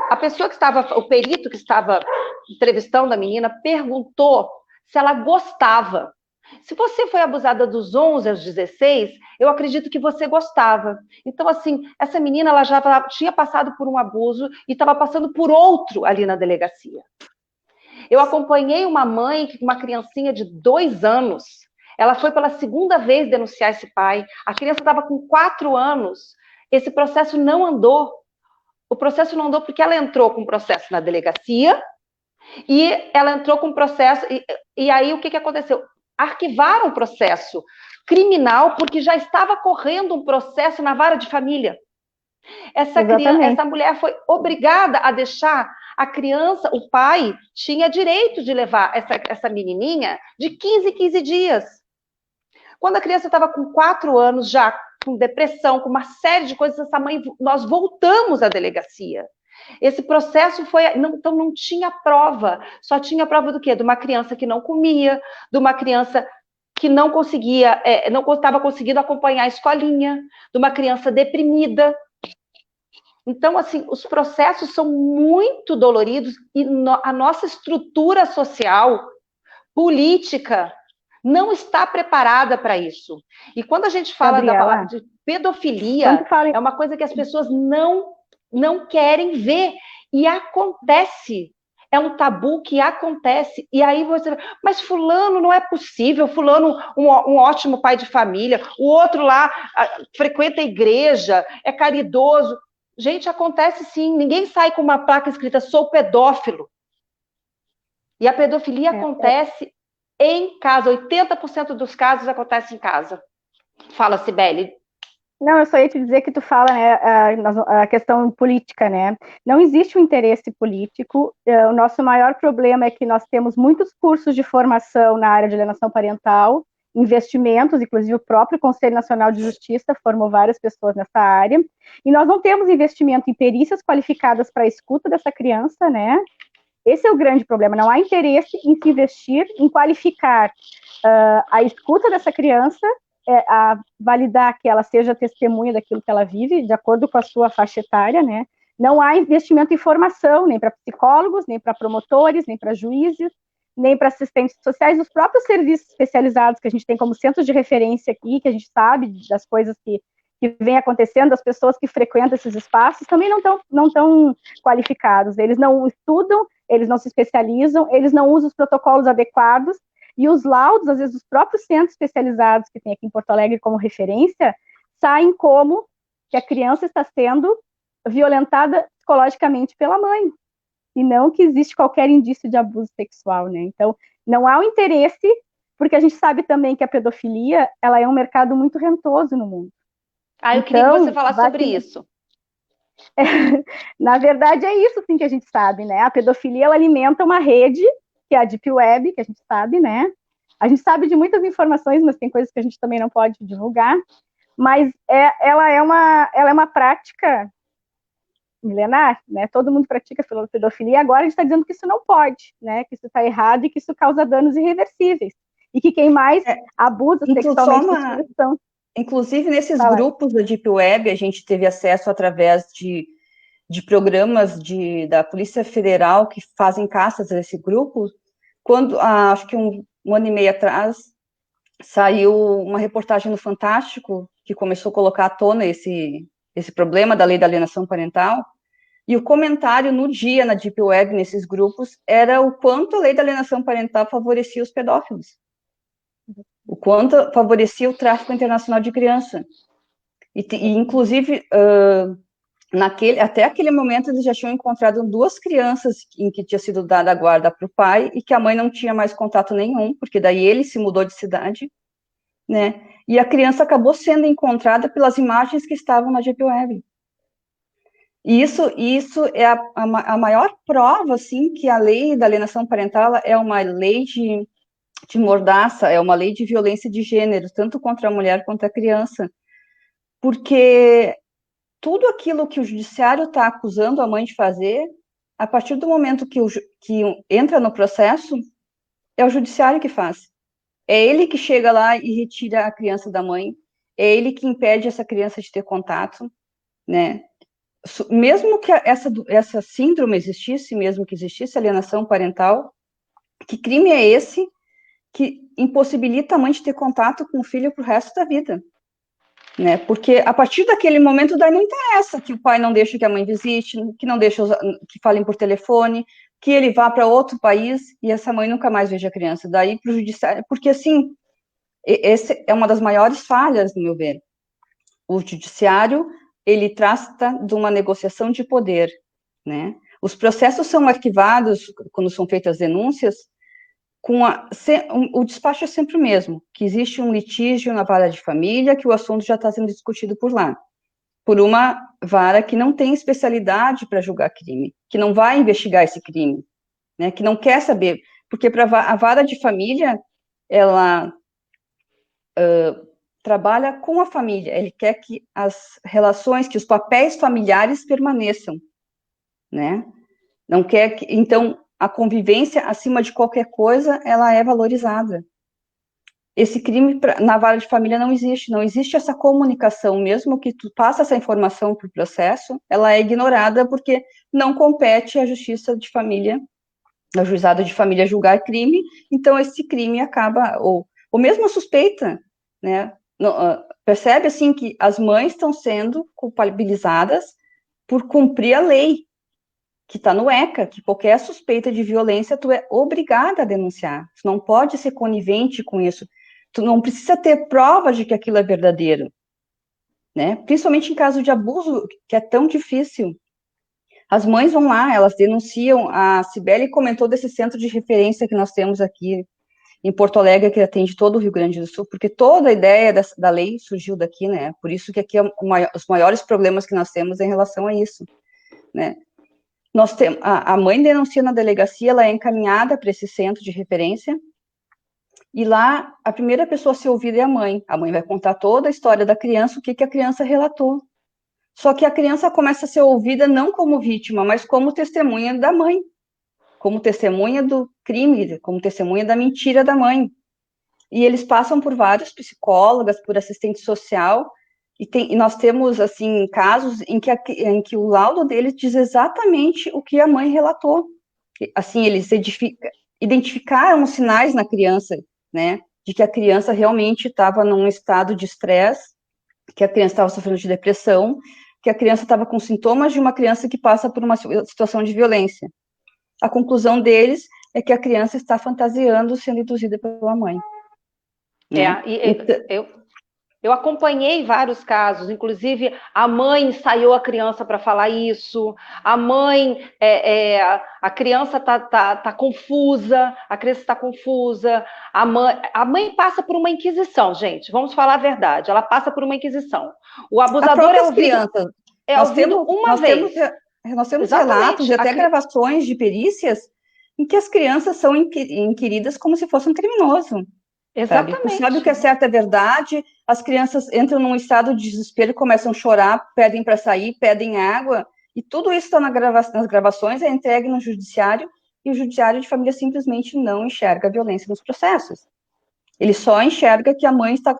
A pessoa que estava, o perito que estava entrevistando a menina, perguntou se ela gostava. Se você foi abusada dos 11 aos 16, eu acredito que você gostava. Então, assim, essa menina ela já tinha passado por um abuso e estava passando por outro ali na delegacia. Eu acompanhei uma mãe com uma criancinha de 2 anos. Ela foi pela segunda vez denunciar esse pai. A criança estava com 4 anos. Esse processo não andou. O processo não andou porque ela entrou com um processo na delegacia e ela entrou com um processo... E aí, o que aconteceu? Arquivaram o processo criminal porque já estava correndo um processo na vara de família. Essa mulher foi obrigada a deixar a criança, o pai tinha direito de levar essa menininha de 15 dias. Quando a criança estava com 4 anos já, com depressão, com uma série de coisas, nós voltamos à delegacia. Esse processo então não tinha prova, só tinha prova do quê? De uma criança que não comia, de uma criança que não conseguia, não estava conseguindo acompanhar a escolinha, de uma criança deprimida. Então, assim, os processos são muito doloridos e a nossa estrutura social, política, não está preparada para isso. E quando a gente fala de pedofilia, é uma coisa que as pessoas não querem ver. E acontece. É um tabu que acontece. E aí você... Mas fulano não é possível. Fulano, um ótimo pai de família. O outro lá frequenta a igreja, é caridoso. Gente, acontece sim. Ninguém sai com uma placa escrita sou pedófilo. E a pedofilia acontece em casa. 80% dos casos acontece em casa. Fala, Cibele. Não, eu só ia te dizer que tu fala, né, a questão política, né? Não existe um interesse político. O nosso maior problema é que nós temos muitos cursos de formação na área de alienação parental, investimentos, inclusive o próprio Conselho Nacional de Justiça formou várias pessoas nessa área, e nós não temos investimento em perícias qualificadas para a escuta dessa criança, né? Esse é o grande problema, não há interesse em se investir, em qualificar a escuta dessa criança, a validar que ela seja testemunha daquilo que ela vive, de acordo com a sua faixa etária, né? Não há investimento em formação, nem para psicólogos, nem para promotores, nem para juízes, nem para assistentes sociais. Os próprios serviços especializados que a gente tem como centros de referência aqui, que a gente sabe das coisas que vem acontecendo, as pessoas que frequentam esses espaços também não estão qualificados. Eles não estudam, eles não se especializam, eles não usam os protocolos adequados, e os laudos, às vezes, dos próprios centros especializados que tem aqui em Porto Alegre como referência, saem como que a criança está sendo violentada psicologicamente pela mãe, e não que existe qualquer indício de abuso sexual, né? Então, não há o interesse, porque a gente sabe também que a pedofilia, ela é um mercado muito rentoso no mundo. Eu queria que você falasse sobre isso. Na verdade, é isso sim, que a gente sabe, né? A pedofilia, ela alimenta uma rede, que é a Deep Web, que a gente sabe, né? A gente sabe de muitas informações, mas tem coisas que a gente também não pode divulgar. Mas ela é uma prática milenar, né? Todo mundo pratica pedofilia, e agora a gente está dizendo que isso não pode, né? Que isso está errado e que isso causa danos irreversíveis. E que quem mais abusa sexualmente dos filhos são... Inclusive, nesses grupos da Deep Web, a gente teve acesso através de programas da Polícia Federal que fazem caças a esse grupo. Quando, acho que um ano e meio atrás, saiu uma reportagem no Fantástico que começou a colocar à tona esse problema da lei da alienação parental, e o comentário no dia na Deep Web, nesses grupos, era o quanto a lei da alienação parental favorecia os pedófilos, o quanto favorecia o tráfico internacional de criança. E inclusive, até aquele momento, eles já tinham encontrado 2 crianças em que tinha sido dada a guarda para o pai e que a mãe não tinha mais contato nenhum, porque daí ele se mudou de cidade, né? E a criança acabou sendo encontrada pelas imagens que estavam na Deep Web. E isso é a maior prova, assim, que a lei da alienação parental é uma lei de mordaça, é uma lei de violência de gênero, tanto contra a mulher quanto a criança. Porque tudo aquilo que o judiciário está acusando a mãe de fazer, a partir do momento que entra no processo, é o judiciário que faz. É ele que chega lá e retira a criança da mãe, é ele que impede essa criança de ter contato, né? Mesmo que essa síndrome existisse, mesmo que existisse alienação parental, que crime é esse que impossibilita a mãe de ter contato com o filho para o resto da vida? Né? Porque a partir daquele momento, daí não interessa que o pai não deixe que a mãe visite, que não deixe que falem por telefone, que ele vá para outro país e essa mãe nunca mais veja a criança. Daí para o judiciário, porque assim, essa é uma das maiores falhas, no meu ver. O judiciário, ele trata de uma negociação de poder, né? Os processos são arquivados quando são feitas denúncias, o despacho é sempre o mesmo, que existe um litígio na vara de família, que o assunto já está sendo discutido por lá, por uma vara que não tem especialidade para julgar crime, que não vai investigar esse crime, né, que não quer saber, porque a vara de família, ela trabalha com a família, ele quer que as relações, que os papéis familiares permaneçam, né, não quer que, então, a convivência, acima de qualquer coisa, ela é valorizada. Esse crime na vara de família não existe essa comunicação, mesmo que tu passa essa informação para o processo, ela é ignorada porque não compete à justiça de família, ao juizado de família julgar crime, então esse crime acaba, ou mesmo a suspeita, né, percebe assim que as mães estão sendo culpabilizadas por cumprir a lei, que está no ECA, que qualquer suspeita de violência, tu é obrigada a denunciar. Tu não pode ser conivente com isso. Tu não precisa ter prova de que aquilo é verdadeiro, né? Principalmente em caso de abuso, que é tão difícil. As mães vão lá, elas denunciam. A Cibele comentou desse centro de referência que nós temos aqui em Porto Alegre, que atende todo o Rio Grande do Sul, porque toda a ideia da lei surgiu daqui, né? Por isso que aqui os maiores problemas que nós temos em relação a isso, né? A mãe denuncia na delegacia, ela é encaminhada para esse centro de referência, e lá a primeira pessoa a ser ouvida é a mãe. A mãe vai contar toda a história da criança, o que a criança relatou. Só que a criança começa a ser ouvida não como vítima, mas como testemunha da mãe, como testemunha do crime, como testemunha da mentira da mãe. E eles passam por vários psicólogas, por assistente social, e nós temos, assim, casos em que o laudo deles diz exatamente o que a mãe relatou. Assim, eles identificaram os sinais na criança, né, de que a criança realmente estava num estado de estresse, que a criança estava sofrendo de depressão, que a criança estava com sintomas de uma criança que passa por uma situação de violência. A conclusão deles é que a criança está fantasiando sendo induzida pela mãe. Né? Eu acompanhei vários casos, inclusive a mãe ensaiou a criança para falar isso, a mãe, a criança tá confusa, a criança está confusa, a mãe passa por uma inquisição, gente, vamos falar a verdade, ela passa por uma inquisição. O abusador é ouvido uma vez. Nós temos relatos e até gravações de perícias em que as crianças são inquiridas como se fosse um criminoso. Exatamente. Tu sabe o que é certo, é verdade, as crianças entram num estado de desespero, começam a chorar, pedem para sair, pedem água, E tudo isso está nas gravações, é entregue no judiciário, e o judiciário de família simplesmente não enxerga a violência nos processos. Ele só enxerga que a mãe está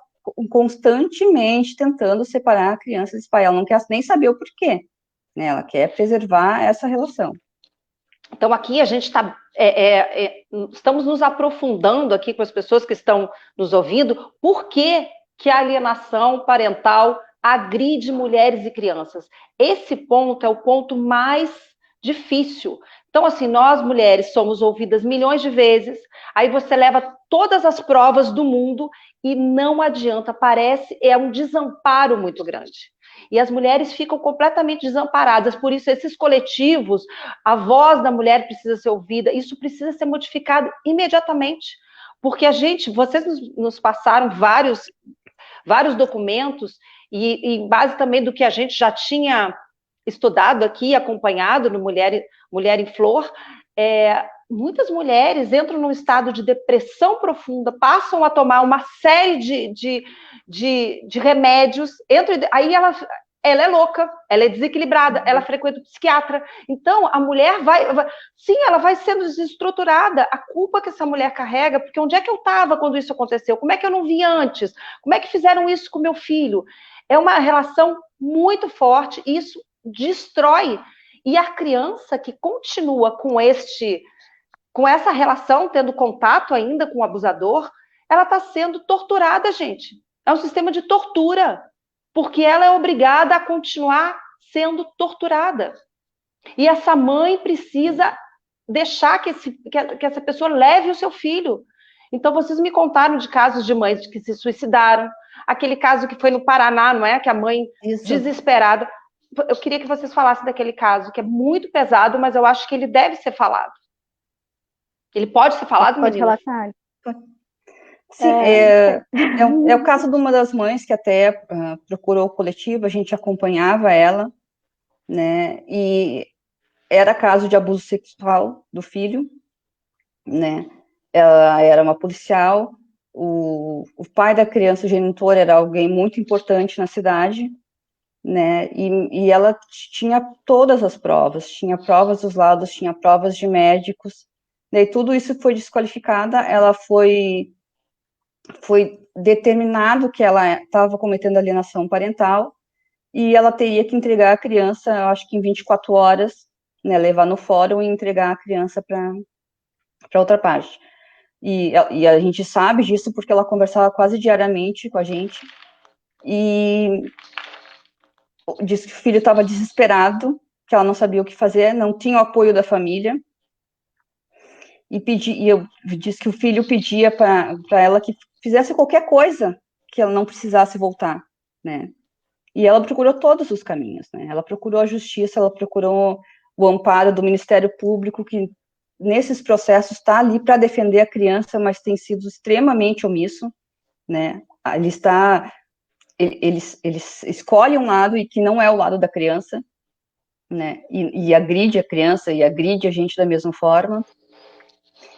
constantemente tentando separar a criança desse pai. Ela não quer nem saber o porquê, né? Ela quer preservar essa relação. Então, aqui a gente está... estamos nos aprofundando aqui com as pessoas que estão nos ouvindo. Por que a alienação parental agride mulheres e crianças? Esse ponto é o ponto mais difícil. Então, assim, nós mulheres somos ouvidas milhões de vezes, aí você leva todas as provas do mundo e não adianta, é um desamparo muito grande. E as mulheres ficam completamente desamparadas, por isso esses coletivos, a voz da mulher precisa ser ouvida, isso precisa ser modificado imediatamente, porque vocês nos passaram vários documentos, e em base também do que a gente já tinha estudado aqui, acompanhado no Mulher em Flor, muitas mulheres entram num estado de depressão profunda, passam a tomar uma série de remédios, aí ela é louca, ela é desequilibrada, ela frequenta o psiquiatra. Então, a mulher sim, ela vai sendo desestruturada. A culpa que essa mulher carrega, porque onde é que eu estava quando isso aconteceu? Como é que eu não vi antes? Como é que fizeram isso com meu filho? É uma relação muito forte, e isso destrói. E a criança que continua com essa relação, tendo contato ainda com o abusador, ela está sendo torturada, gente. É um sistema de tortura, porque ela é obrigada a continuar sendo torturada. E essa mãe precisa deixar que essa pessoa leve o seu filho. Então, vocês me contaram de casos de mães que se suicidaram, aquele caso que foi no Paraná, não é? Que a mãe, desesperada... Eu queria que vocês falassem daquele caso, que é muito pesado, mas eu acho que ele deve ser falado. Ele pode ser falado, pode menina? Relatar. Sim, é o caso de uma das mães que até procurou o coletivo, a gente acompanhava ela, né, e era caso de abuso sexual do filho, né, ela era uma policial, o pai da criança, o genitor, era alguém muito importante na cidade, né, e ela tinha todas as provas, tinha provas dos lados, tinha provas de médicos, daí tudo isso foi desqualificada, ela foi determinado que ela estava cometendo alienação parental, e ela teria que entregar a criança, eu acho que em 24 horas, né, levar no fórum e entregar a criança para outra parte. E a gente sabe disso porque ela conversava quase diariamente com a gente, e disse que o filho estava desesperado, que ela não sabia o que fazer, não tinha o apoio da família, e eu disse que o filho pedia para ela que fizesse qualquer coisa, que ela não precisasse voltar, né? E ela procurou todos os caminhos, né? Ela procurou a justiça, ela procurou o amparo do Ministério Público, que nesses processos está ali para defender a criança, mas tem sido extremamente omisso, né? Eles escolhem um lado e que não é o lado da criança, né? E agride a criança e agride a gente da mesma forma.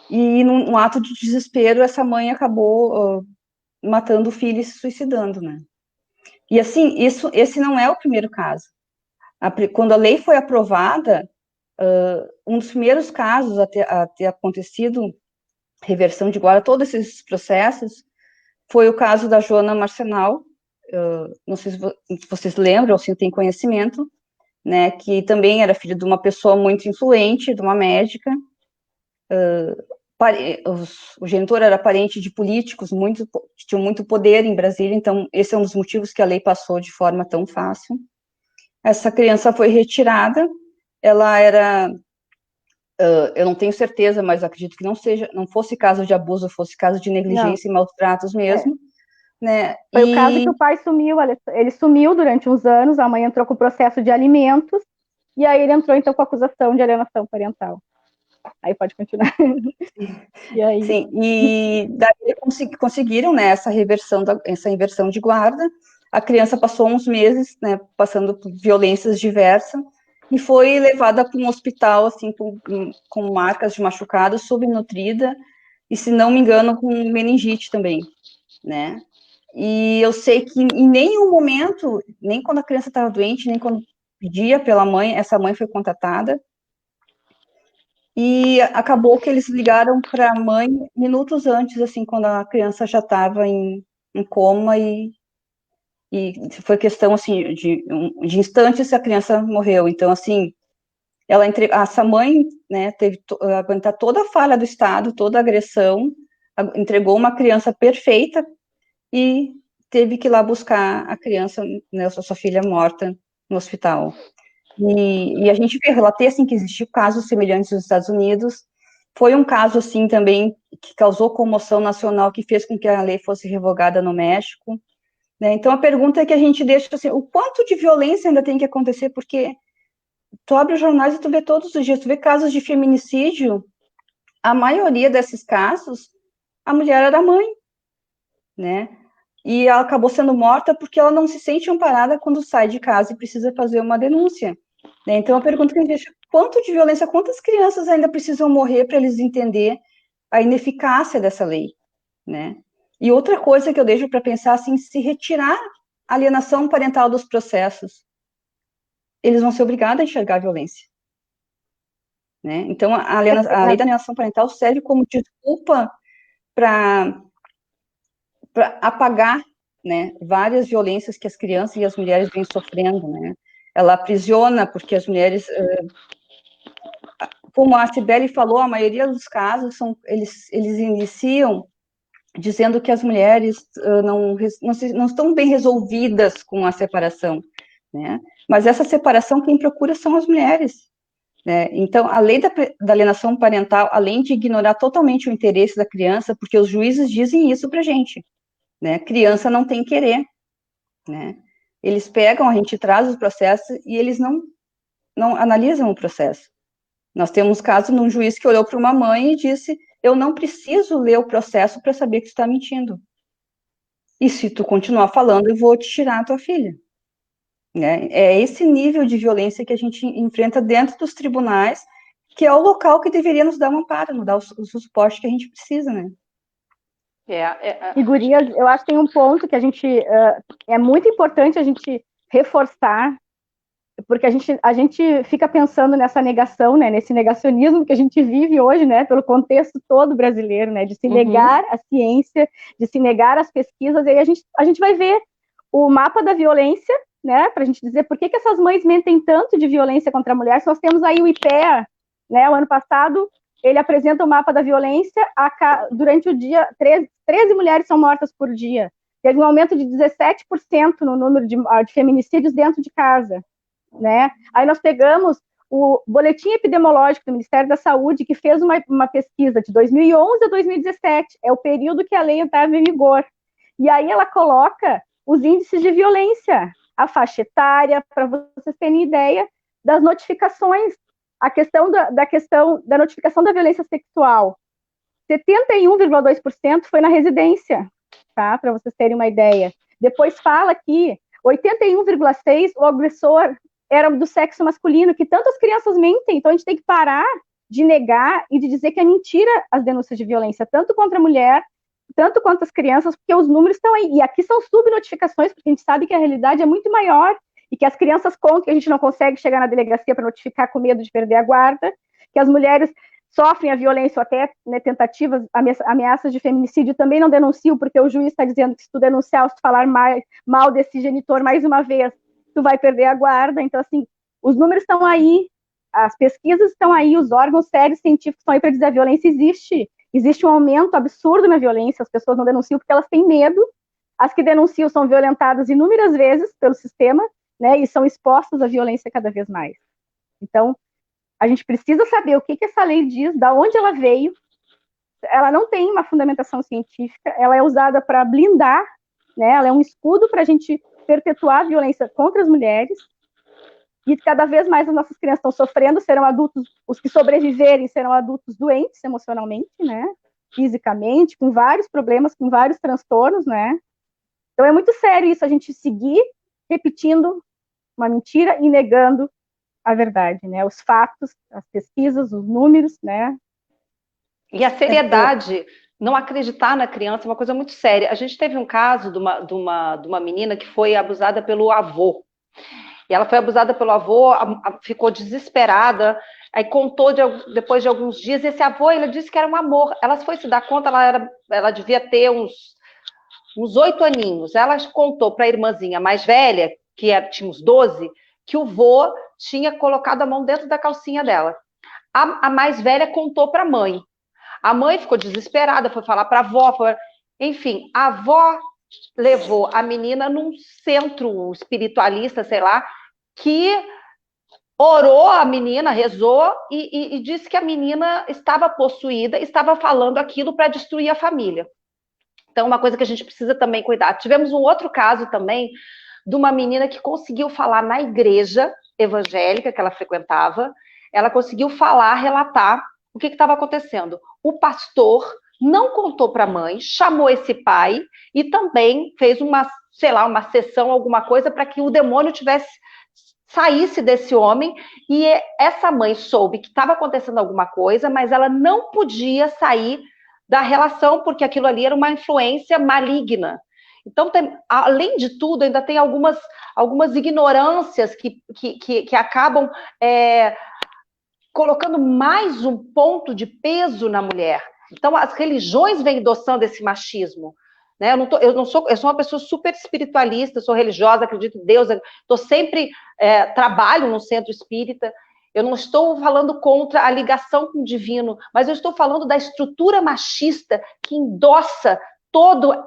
E num ato de desespero, essa mãe acabou matando o filho e se suicidando, né? E assim, esse não é o primeiro caso. Quando a lei foi aprovada, um dos primeiros casos a ter acontecido reversão de guarda, todos esses processos, foi o caso da Joana Marcenal, não sei se vocês lembram, ou se têm conhecimento, né, que também era filho de uma pessoa muito influente, de uma médica, o genitor era parente de políticos que tinham muito poder em Brasília, então esse é um dos motivos que a lei passou de forma tão fácil. Essa criança foi retirada, ela era, eu não tenho certeza, mas acredito que não fosse caso de abuso, fosse caso de negligência e maus tratos mesmo, né? Foi o caso que o pai sumiu, ele sumiu durante uns anos, a mãe entrou com o processo de alimentos, e aí ele entrou então com a acusação de alienação parental. Aí pode continuar. E aí... Sim, e daí conseguiram, né, essa inversão de guarda. A criança passou uns meses, né, passando por violências diversas, e foi levada para um hospital, assim, com marcas de machucado, subnutrida, e, se não me engano, com meningite também, né. E eu sei que em nenhum momento, nem quando a criança estava doente, nem quando pedia pela mãe, essa mãe foi contatada, e acabou que eles ligaram para a mãe minutos antes, assim, quando a criança já estava em coma, e foi questão, assim, de instantes a criança morreu. Então, assim, essa mãe, né, teve que aguentar toda a falha do Estado, toda a agressão, entregou uma criança perfeita e teve que ir lá buscar a criança, né, sua filha morta no hospital. E a gente relatei, assim, que existiu casos semelhantes nos Estados Unidos. Foi um caso, assim, também, que causou comoção nacional, que fez com que a lei fosse revogada no México, né? Então, a pergunta é que a gente deixa, assim, o quanto de violência ainda tem que acontecer, porque tu abre os jornais e tu vê todos os dias, tu vê casos de feminicídio, a maioria desses casos, a mulher era mãe, né? E ela acabou sendo morta porque ela não se sente amparada quando sai de casa e precisa fazer uma denúncia, né? Então, a pergunta que a gente deixa, quanto de violência, quantas crianças ainda precisam morrer para eles entender a ineficácia dessa lei, né? E outra coisa que eu deixo para pensar, assim, se retirar a alienação parental dos processos, eles vão ser obrigados a enxergar a violência, né? Então, a lei da alienação parental serve como desculpa para apagar, né, várias violências que as crianças e as mulheres vêm sofrendo, né? Ela aprisiona porque as mulheres, como a Cibele falou, a maioria dos casos eles iniciam dizendo que as mulheres não estão bem resolvidas com a separação, né? Mas essa separação quem procura são as mulheres, né? Então, a lei da alienação parental, além de ignorar totalmente o interesse da criança, porque os juízes dizem isso pra gente, né? Criança não tem querer, né? Eles pegam, a gente traz os processos e eles não analisam o processo. Nós temos caso num juiz que olhou para uma mãe e disse: eu não preciso ler o processo para saber que tu está mentindo. E se tu continuar falando, eu vou te tirar a tua filha. Né? É esse nível de violência que a gente enfrenta dentro dos tribunais, que é o local que deveria nos dar um amparo, nos dar o suporte que a gente precisa, né? E, gurias, eu acho que tem um ponto que a gente é muito importante a gente reforçar, porque a gente fica pensando nessa negação, né, nesse negacionismo que a gente vive hoje, né, pelo contexto todo brasileiro, né, de se negar a ciência, de se negar as pesquisas, e aí a gente vai ver o mapa da violência, né, para a gente dizer por que essas mães mentem tanto de violência contra a mulher. Se nós temos aí o IPEA, né, o ano passado, ele apresenta o mapa da violência, durante o dia, 13 mulheres são mortas por dia, teve um aumento de 17% no número de feminicídios dentro de casa, né? Aí nós pegamos o boletim epidemiológico do Ministério da Saúde, que fez uma pesquisa de 2011 a 2017, é o período que a lei estava em vigor, e aí ela coloca os índices de violência, a faixa etária, para vocês terem ideia das notificações, a questão da notificação da violência sexual, 71,2% foi na residência, tá? Para vocês terem uma ideia. Depois fala que 81,6% o agressor era do sexo masculino, que tantas crianças mentem, então a gente tem que parar de negar e de dizer que é mentira as denúncias de violência, tanto contra a mulher, tanto quanto as crianças, porque os números estão aí. E aqui são subnotificações, porque a gente sabe que a realidade é muito maior, e que as crianças contam que a gente não consegue chegar na delegacia para notificar com medo de perder a guarda, que as mulheres sofrem a violência ou até, né, tentativas, ameaças de feminicídio, também não denunciam, porque o juiz está dizendo que se tu denunciar ou se tu falar mal desse genitor mais uma vez, tu vai perder a guarda. Então, assim, os números estão aí, as pesquisas estão aí, os órgãos sérios científicos estão aí para dizer a violência existe. Existe um aumento absurdo na violência, as pessoas não denunciam porque elas têm medo, as que denunciam são violentadas inúmeras vezes pelo sistema, né, e são expostas à violência cada vez mais. Então, a gente precisa saber o que essa lei diz, da onde ela veio. Ela não tem uma fundamentação científica, ela é usada para blindar, né, ela é um escudo para a gente perpetuar a violência contra as mulheres, e cada vez mais as nossas crianças estão sofrendo, serão adultos, os que sobreviverem serão adultos doentes emocionalmente, né, fisicamente, com vários problemas, com vários transtornos, né. Então é muito sério isso, a gente seguir repetindo uma mentira e negando a verdade, né, os fatos, as pesquisas, os números, né. E a seriedade, não acreditar na criança é uma coisa muito séria. A gente teve um caso de uma menina que foi abusada pelo avô. E ela foi abusada pelo avô, ficou desesperada, aí contou depois de alguns dias, esse avô, ele disse que era um amor. Ela foi se dar conta, ela devia ter uns 8 aninhos. Ela contou para a irmãzinha mais velha, que tinha uns 12, que o vô tinha colocado a mão dentro da calcinha dela. A mais velha contou para a mãe. A mãe ficou desesperada, foi falar para a avó. Enfim, a avó levou a menina num centro espiritualista, sei lá, que orou a menina, rezou e disse que a menina estava possuída, estava falando aquilo para destruir a família. Então, uma coisa que a gente precisa também cuidar. Tivemos um outro caso também de uma menina que conseguiu falar na igreja evangélica que ela frequentava, ela conseguiu falar, relatar o que estava acontecendo. O pastor não contou para a mãe, chamou esse pai e também fez uma sessão, alguma coisa, para que o demônio saísse desse homem, e essa mãe soube que estava acontecendo alguma coisa, mas ela não podia sair da relação, porque aquilo ali era uma influência maligna. Então, além de tudo, ainda tem algumas ignorâncias que acabam colocando mais um ponto de peso na mulher. Então, as religiões vêm endossando esse machismo. Né? Eu sou uma pessoa super espiritualista, sou religiosa, acredito em Deus, trabalho no centro espírita. Eu não estou falando contra a ligação com o divino, mas eu estou falando da estrutura machista que endossa toda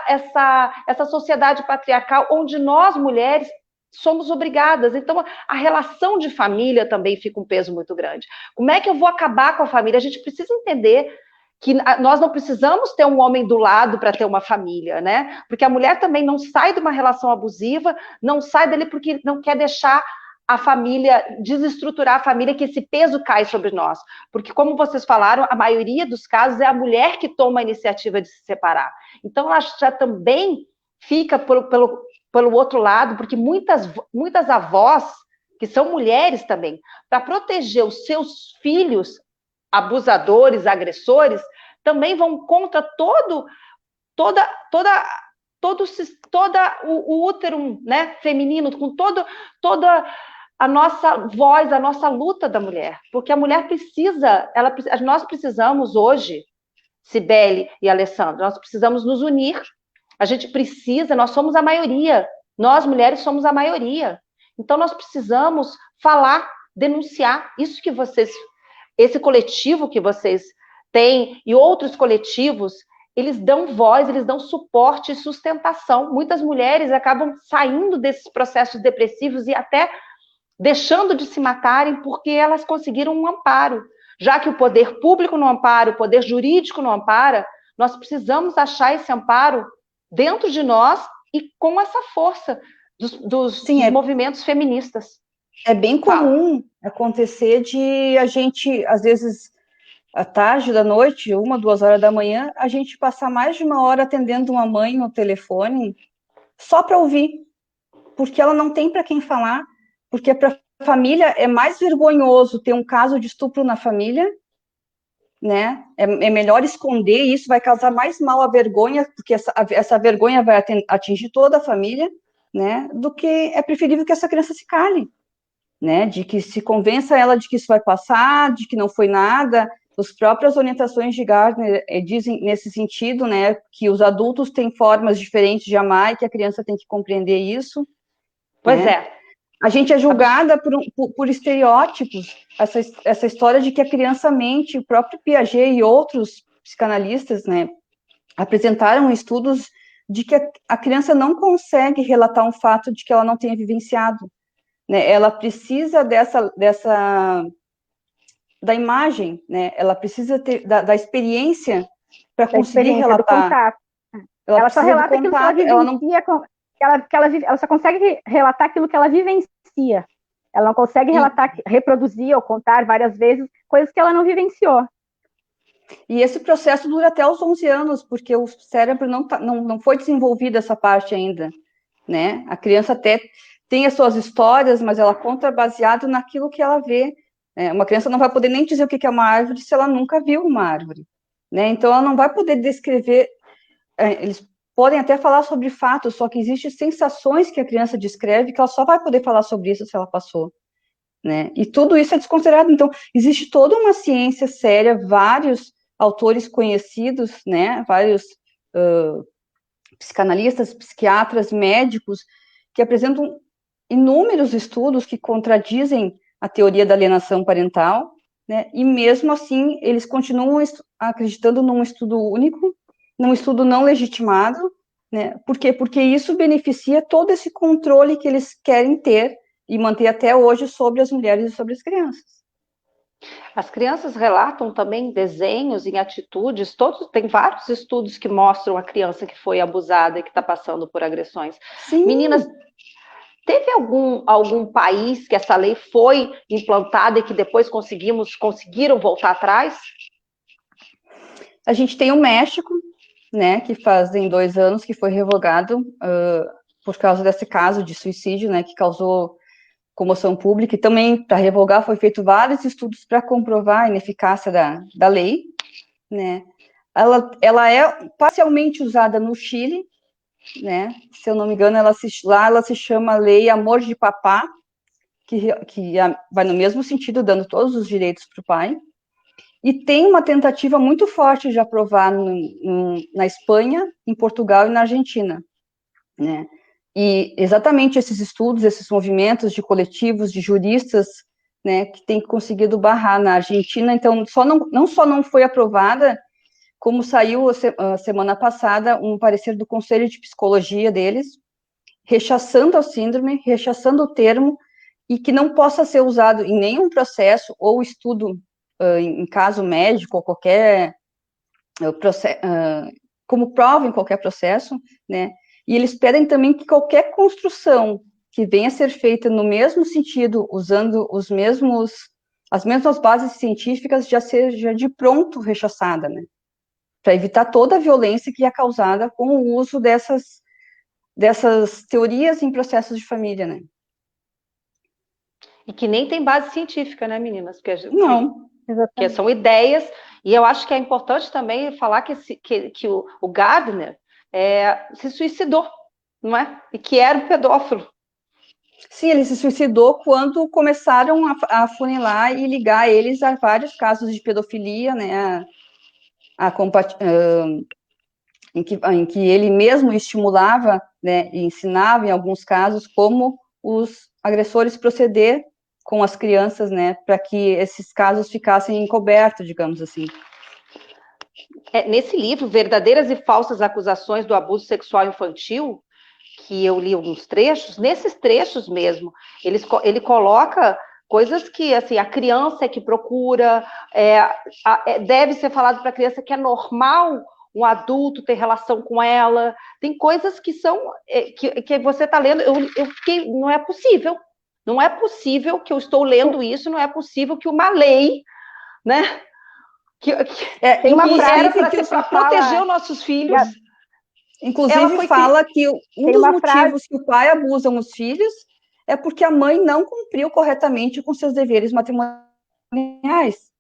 essa sociedade patriarcal, onde nós, mulheres, somos obrigadas. Então, a relação de família também fica um peso muito grande. Como é que eu vou acabar com a família? A gente precisa entender que nós não precisamos ter um homem do lado para ter uma família, né? Porque a mulher também não sai de uma relação abusiva, não sai dele porque não quer deixar a família, desestruturar a família, que esse peso cai sobre nós. Porque, como vocês falaram, a maioria dos casos é a mulher que toma a iniciativa de se separar. Então, ela já também fica pelo outro lado, porque muitas avós, que são mulheres também, para proteger os seus filhos abusadores, agressores, também vão contra todo o útero, né, feminino, com toda a nossa voz, a nossa luta da mulher, porque a mulher nós precisamos hoje, Cibele e Alessandra, nós precisamos nos unir, nós somos a maioria, nós mulheres somos a maioria, então nós precisamos falar, denunciar isso que esse coletivo que vocês têm e outros coletivos, eles dão voz, eles dão suporte e sustentação. Muitas mulheres acabam saindo desses processos depressivos e até deixando de se matarem porque elas conseguiram um amparo. Já que o poder público não ampara, o poder jurídico não ampara, nós precisamos achar esse amparo dentro de nós e com essa força dos movimentos feministas. É bem comum acontecer de a gente, às vezes, à tarde da noite, 1, 2 horas da manhã, a gente passar mais de 1 hora atendendo uma mãe no telefone só para ouvir, porque ela não tem para quem falar, porque para a família é mais vergonhoso ter um caso de estupro na família, né? É melhor esconder isso, vai causar mais mal a vergonha, porque essa vergonha vai atingir toda a família, né? Do que é preferível que essa criança se cale. Né, de que se convença ela de que isso vai passar, de que não foi nada. As próprias orientações de Gardner dizem nesse sentido, né, que os adultos têm formas diferentes de amar e que a criança tem que compreender isso. Pois né? é. A gente é julgada por estereótipos, essa história de que a criança mente. O próprio Piaget e outros psicanalistas, né, apresentaram estudos de que a criança não consegue relatar um fato de que ela não tenha vivenciado. Né, ela precisa da imagem, né? Ela precisa da experiência para conseguir relatar. Do contato. Ela só relata aquilo que ela vivencia, ela só consegue relatar aquilo que ela vivencia. Ela não consegue relatar, reproduzir ou contar várias vezes coisas que ela não vivenciou. E esse processo dura até os 11 anos, porque o cérebro não foi desenvolvido essa parte ainda, né? A criança até tem as suas histórias, mas ela conta baseado naquilo que ela vê. Uma criança não vai poder nem dizer o que é uma árvore se ela nunca viu uma árvore. Né? Então, ela não vai poder descrever. Eles podem até falar sobre fatos, só que existem sensações que a criança descreve que ela só vai poder falar sobre isso se ela passou, né? E tudo isso é desconsiderado. Então, existe toda uma ciência séria, vários autores conhecidos, né? Vários psicanalistas, psiquiatras, médicos, que apresentam inúmeros estudos que contradizem a teoria da alienação parental, né? E mesmo assim, eles continuam acreditando num estudo único, num estudo não legitimado, né? Por quê? Porque isso beneficia todo esse controle que eles querem ter e manter até hoje sobre as mulheres e sobre as crianças. As crianças relatam também desenhos, em atitudes, tem vários estudos que mostram a criança que foi abusada e que está passando por agressões. Sim. Meninas, teve algum país que essa lei foi implantada e que depois conseguiram voltar atrás? A gente tem o México, né, que fazem 2 anos que foi revogado por causa desse caso de suicídio, né, que causou comoção pública, e também, para revogar, foi feito vários estudos para comprovar a ineficácia da lei, né. Ela é parcialmente usada no Chile, né, se eu não me engano, ela se chama Lei Amor de Papá, que vai no mesmo sentido, dando todos os direitos para o pai, e tem uma tentativa muito forte de aprovar na Espanha, em Portugal e na Argentina, né? E exatamente esses estudos, esses movimentos de coletivos, de juristas, né, que têm conseguido barrar na Argentina. Então, não só não foi aprovada, como saiu a semana passada um parecer do Conselho de Psicologia deles, rechaçando a síndrome, rechaçando o termo, e que não possa ser usado em nenhum processo ou estudo em caso médico ou qualquer processo, como prova em qualquer processo, né? E eles pedem também que qualquer construção que venha a ser feita no mesmo sentido, usando as mesmas bases científicas, já seja de pronto rechaçada, né? Para evitar toda a violência que é causada com o uso dessas teorias em processos de família, né? E que nem tem base científica, né, meninas? Não. Que são ideias, e eu acho que é importante também falar que o Gardner se suicidou, não é? E que era um pedófilo. Sim, ele se suicidou quando começaram a funilar e ligar eles a vários casos de pedofilia, né, em que ele mesmo estimulava, né, e ensinava em alguns casos como os agressores proceder com as crianças, né, para que esses casos ficassem encobertos, digamos assim. Nesse livro, Verdadeiras e Falsas Acusações do Abuso Sexual Infantil, que eu li alguns trechos, nesses trechos mesmo, ele coloca coisas que, assim, a criança é que procura, deve ser falado para a criança que é normal um adulto ter relação com ela, tem coisas que são, que você está lendo, eu fiquei, não é possível que eu estou lendo isso, não é possível que uma lei, né, tem uma frase para proteger os nossos filhos. Inclusive fala que um dos motivos que o pai abusa os filhos é porque a mãe não cumpriu corretamente com seus deveres matrimoniais.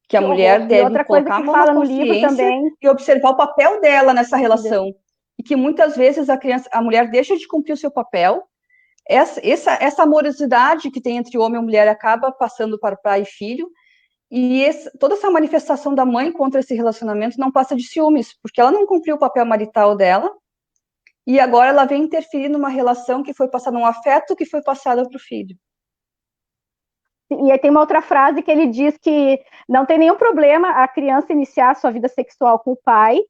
Que a mulher deve colocar a mão na consciência e observar o papel dela nessa relação. E que muitas vezes a mulher deixa de cumprir o seu papel. Essa amorosidade que tem entre homem e mulher acaba passando para pai e filho. E toda essa manifestação da mãe contra esse relacionamento não passa de ciúmes, porque ela não cumpriu o papel marital dela, e agora ela vem interferir numa relação que foi passada, num afeto que foi passado para o filho. E aí tem uma outra frase que ele diz que não tem nenhum problema a criança iniciar sua vida sexual com o pai,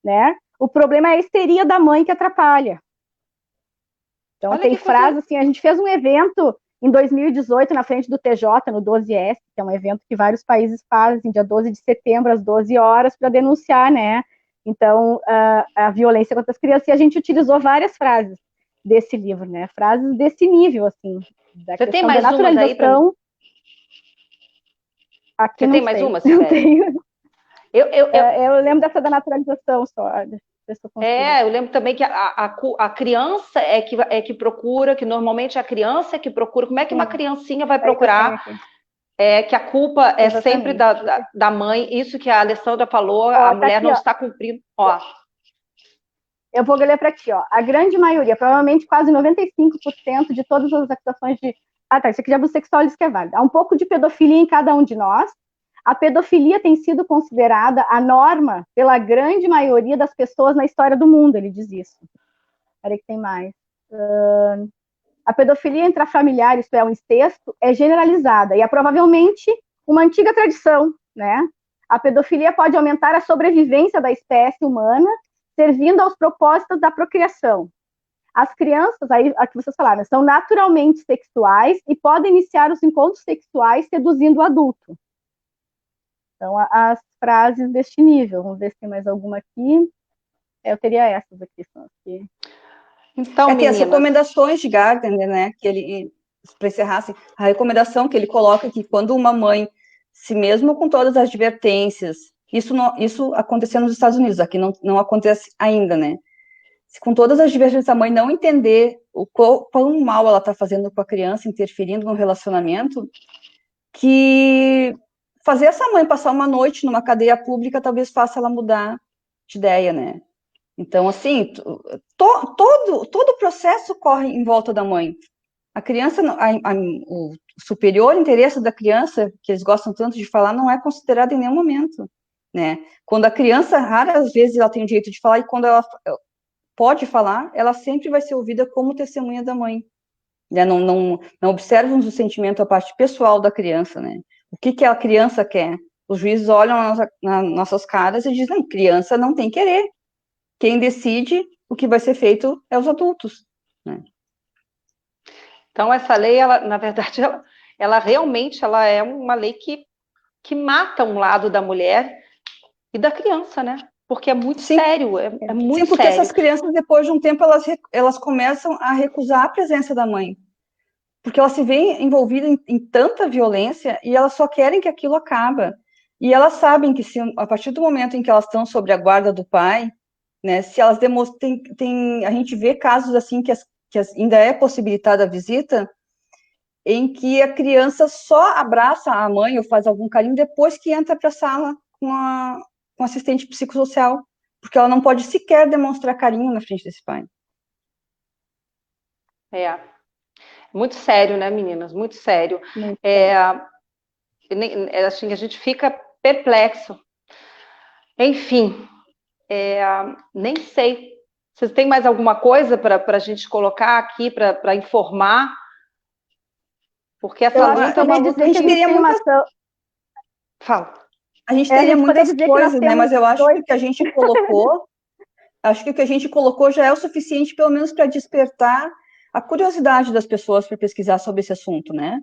né? O problema é a histeria da mãe que atrapalha. Então tem frases assim, a gente fez um evento em 2018, na frente do TJ, no 12S, que é um evento que vários países fazem, dia 12 de setembro, às 12 horas, para denunciar, né? Então, a violência contra as crianças, e a gente utilizou várias frases desse livro, né? Frases desse nível, assim. Você tem mais umas aí para mim? Aqui você tem mais uma, Sibeli? Eu lembro dessa da naturalização só. Eu lembro também que a criança é que procura, que normalmente a criança é que procura. Como é que uma criancinha vai procurar? Que a culpa é sempre da mãe. Isso que a Alessandra falou, a mulher não está cumprindo. Eu vou ler para ti, ó. A grande maioria, provavelmente quase 95% de todas as acusações de... Ah, tá, isso aqui de abuso sexual diz que é válido. Há um pouco de pedofilia em cada um de nós. A pedofilia tem sido considerada a norma pela grande maioria das pessoas na história do mundo, ele diz isso. Peraí que tem mais. A pedofilia intrafamiliar, isto é, o incesto, é generalizada e é provavelmente uma antiga tradição, né? A pedofilia pode aumentar a sobrevivência da espécie humana, servindo aos propósitos da procriação. As crianças, aí que vocês falaram, são naturalmente sexuais e podem iniciar os encontros sexuais seduzindo o adulto. Então, as frases deste nível. Vamos ver se tem mais alguma aqui. Eu teria essas aqui. São aqui. Então, tem meninas... as recomendações de Gardner, né, que ele, para encerrar, assim, a recomendação que ele coloca é que quando uma mãe, se mesmo com todas as advertências, isso aconteceu nos Estados Unidos, aqui não acontece ainda, né, se com todas as advertências a mãe não entender o quão mal ela está fazendo com a criança, interferindo no relacionamento, que fazer essa mãe passar uma noite numa cadeia pública talvez faça ela mudar de ideia, né. Então, assim, todo o processo corre em volta da mãe. A criança, o superior interesse da criança, que eles gostam tanto de falar, não é considerado em nenhum momento, né? Quando a criança, raras vezes ela tem o direito de falar, e quando ela pode falar, ela sempre vai ser ouvida como testemunha da mãe. Né? Não observam o sentimento, a parte pessoal da criança, né? O que a criança quer? Os juízes olham nas nossas caras e dizem, criança não tem querer. Quem decide o que vai ser feito é os adultos, né? Então, essa lei, ela, na verdade, ela realmente é uma lei que mata um lado da mulher e da criança, né? Porque é muito sério, é muito porque sério. essas crianças, depois de um tempo, elas começam a recusar a presença da mãe, porque elas se veem envolvidas em tanta violência e elas só querem que aquilo acabe. E elas sabem que a partir do momento em que elas estão sob a guarda do pai, né, se elas demonstram, a gente vê casos assim que ainda é possibilitada a visita, em que a criança só abraça a mãe ou faz algum carinho depois que entra para a sala com a assistente psicossocial, porque ela não pode sequer demonstrar carinho na frente desse pai. Muito sério, né, meninas? Muito sério. Assim, a gente fica perplexo. Enfim, nem sei. Vocês têm mais alguma coisa para a gente colocar aqui, para informar? Porque essa luta é uma luta... A gente teria muita... Fala. A gente teria muitas coisas, né? Mas eu acho que o que a gente colocou, acho que o que a gente colocou já é o suficiente, pelo menos, para despertar a curiosidade das pessoas para pesquisar sobre esse assunto, né?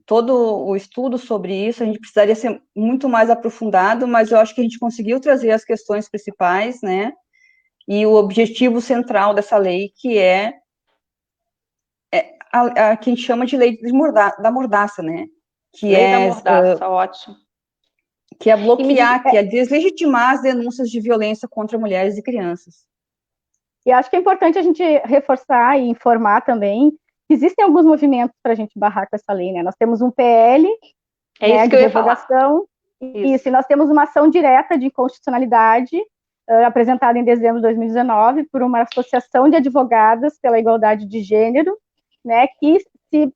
Todo o estudo sobre isso, a gente precisaria ser muito mais aprofundado, mas eu acho que a gente conseguiu trazer as questões principais, né? E o objetivo central dessa lei, que é a que a gente chama de lei da mordaça, né? Lei da mordaça, ótimo. Que é bloquear, que é deslegitimar as denúncias de violência contra mulheres e crianças. E acho que é importante a gente reforçar e informar também que existem alguns movimentos para a gente barrar com essa lei, né? Nós temos um PL, isso que eu ia revogação, isso, e nós temos uma ação direta de inconstitucionalidade apresentada em dezembro de 2019 por uma associação de advogadas pela igualdade de gênero, né, que se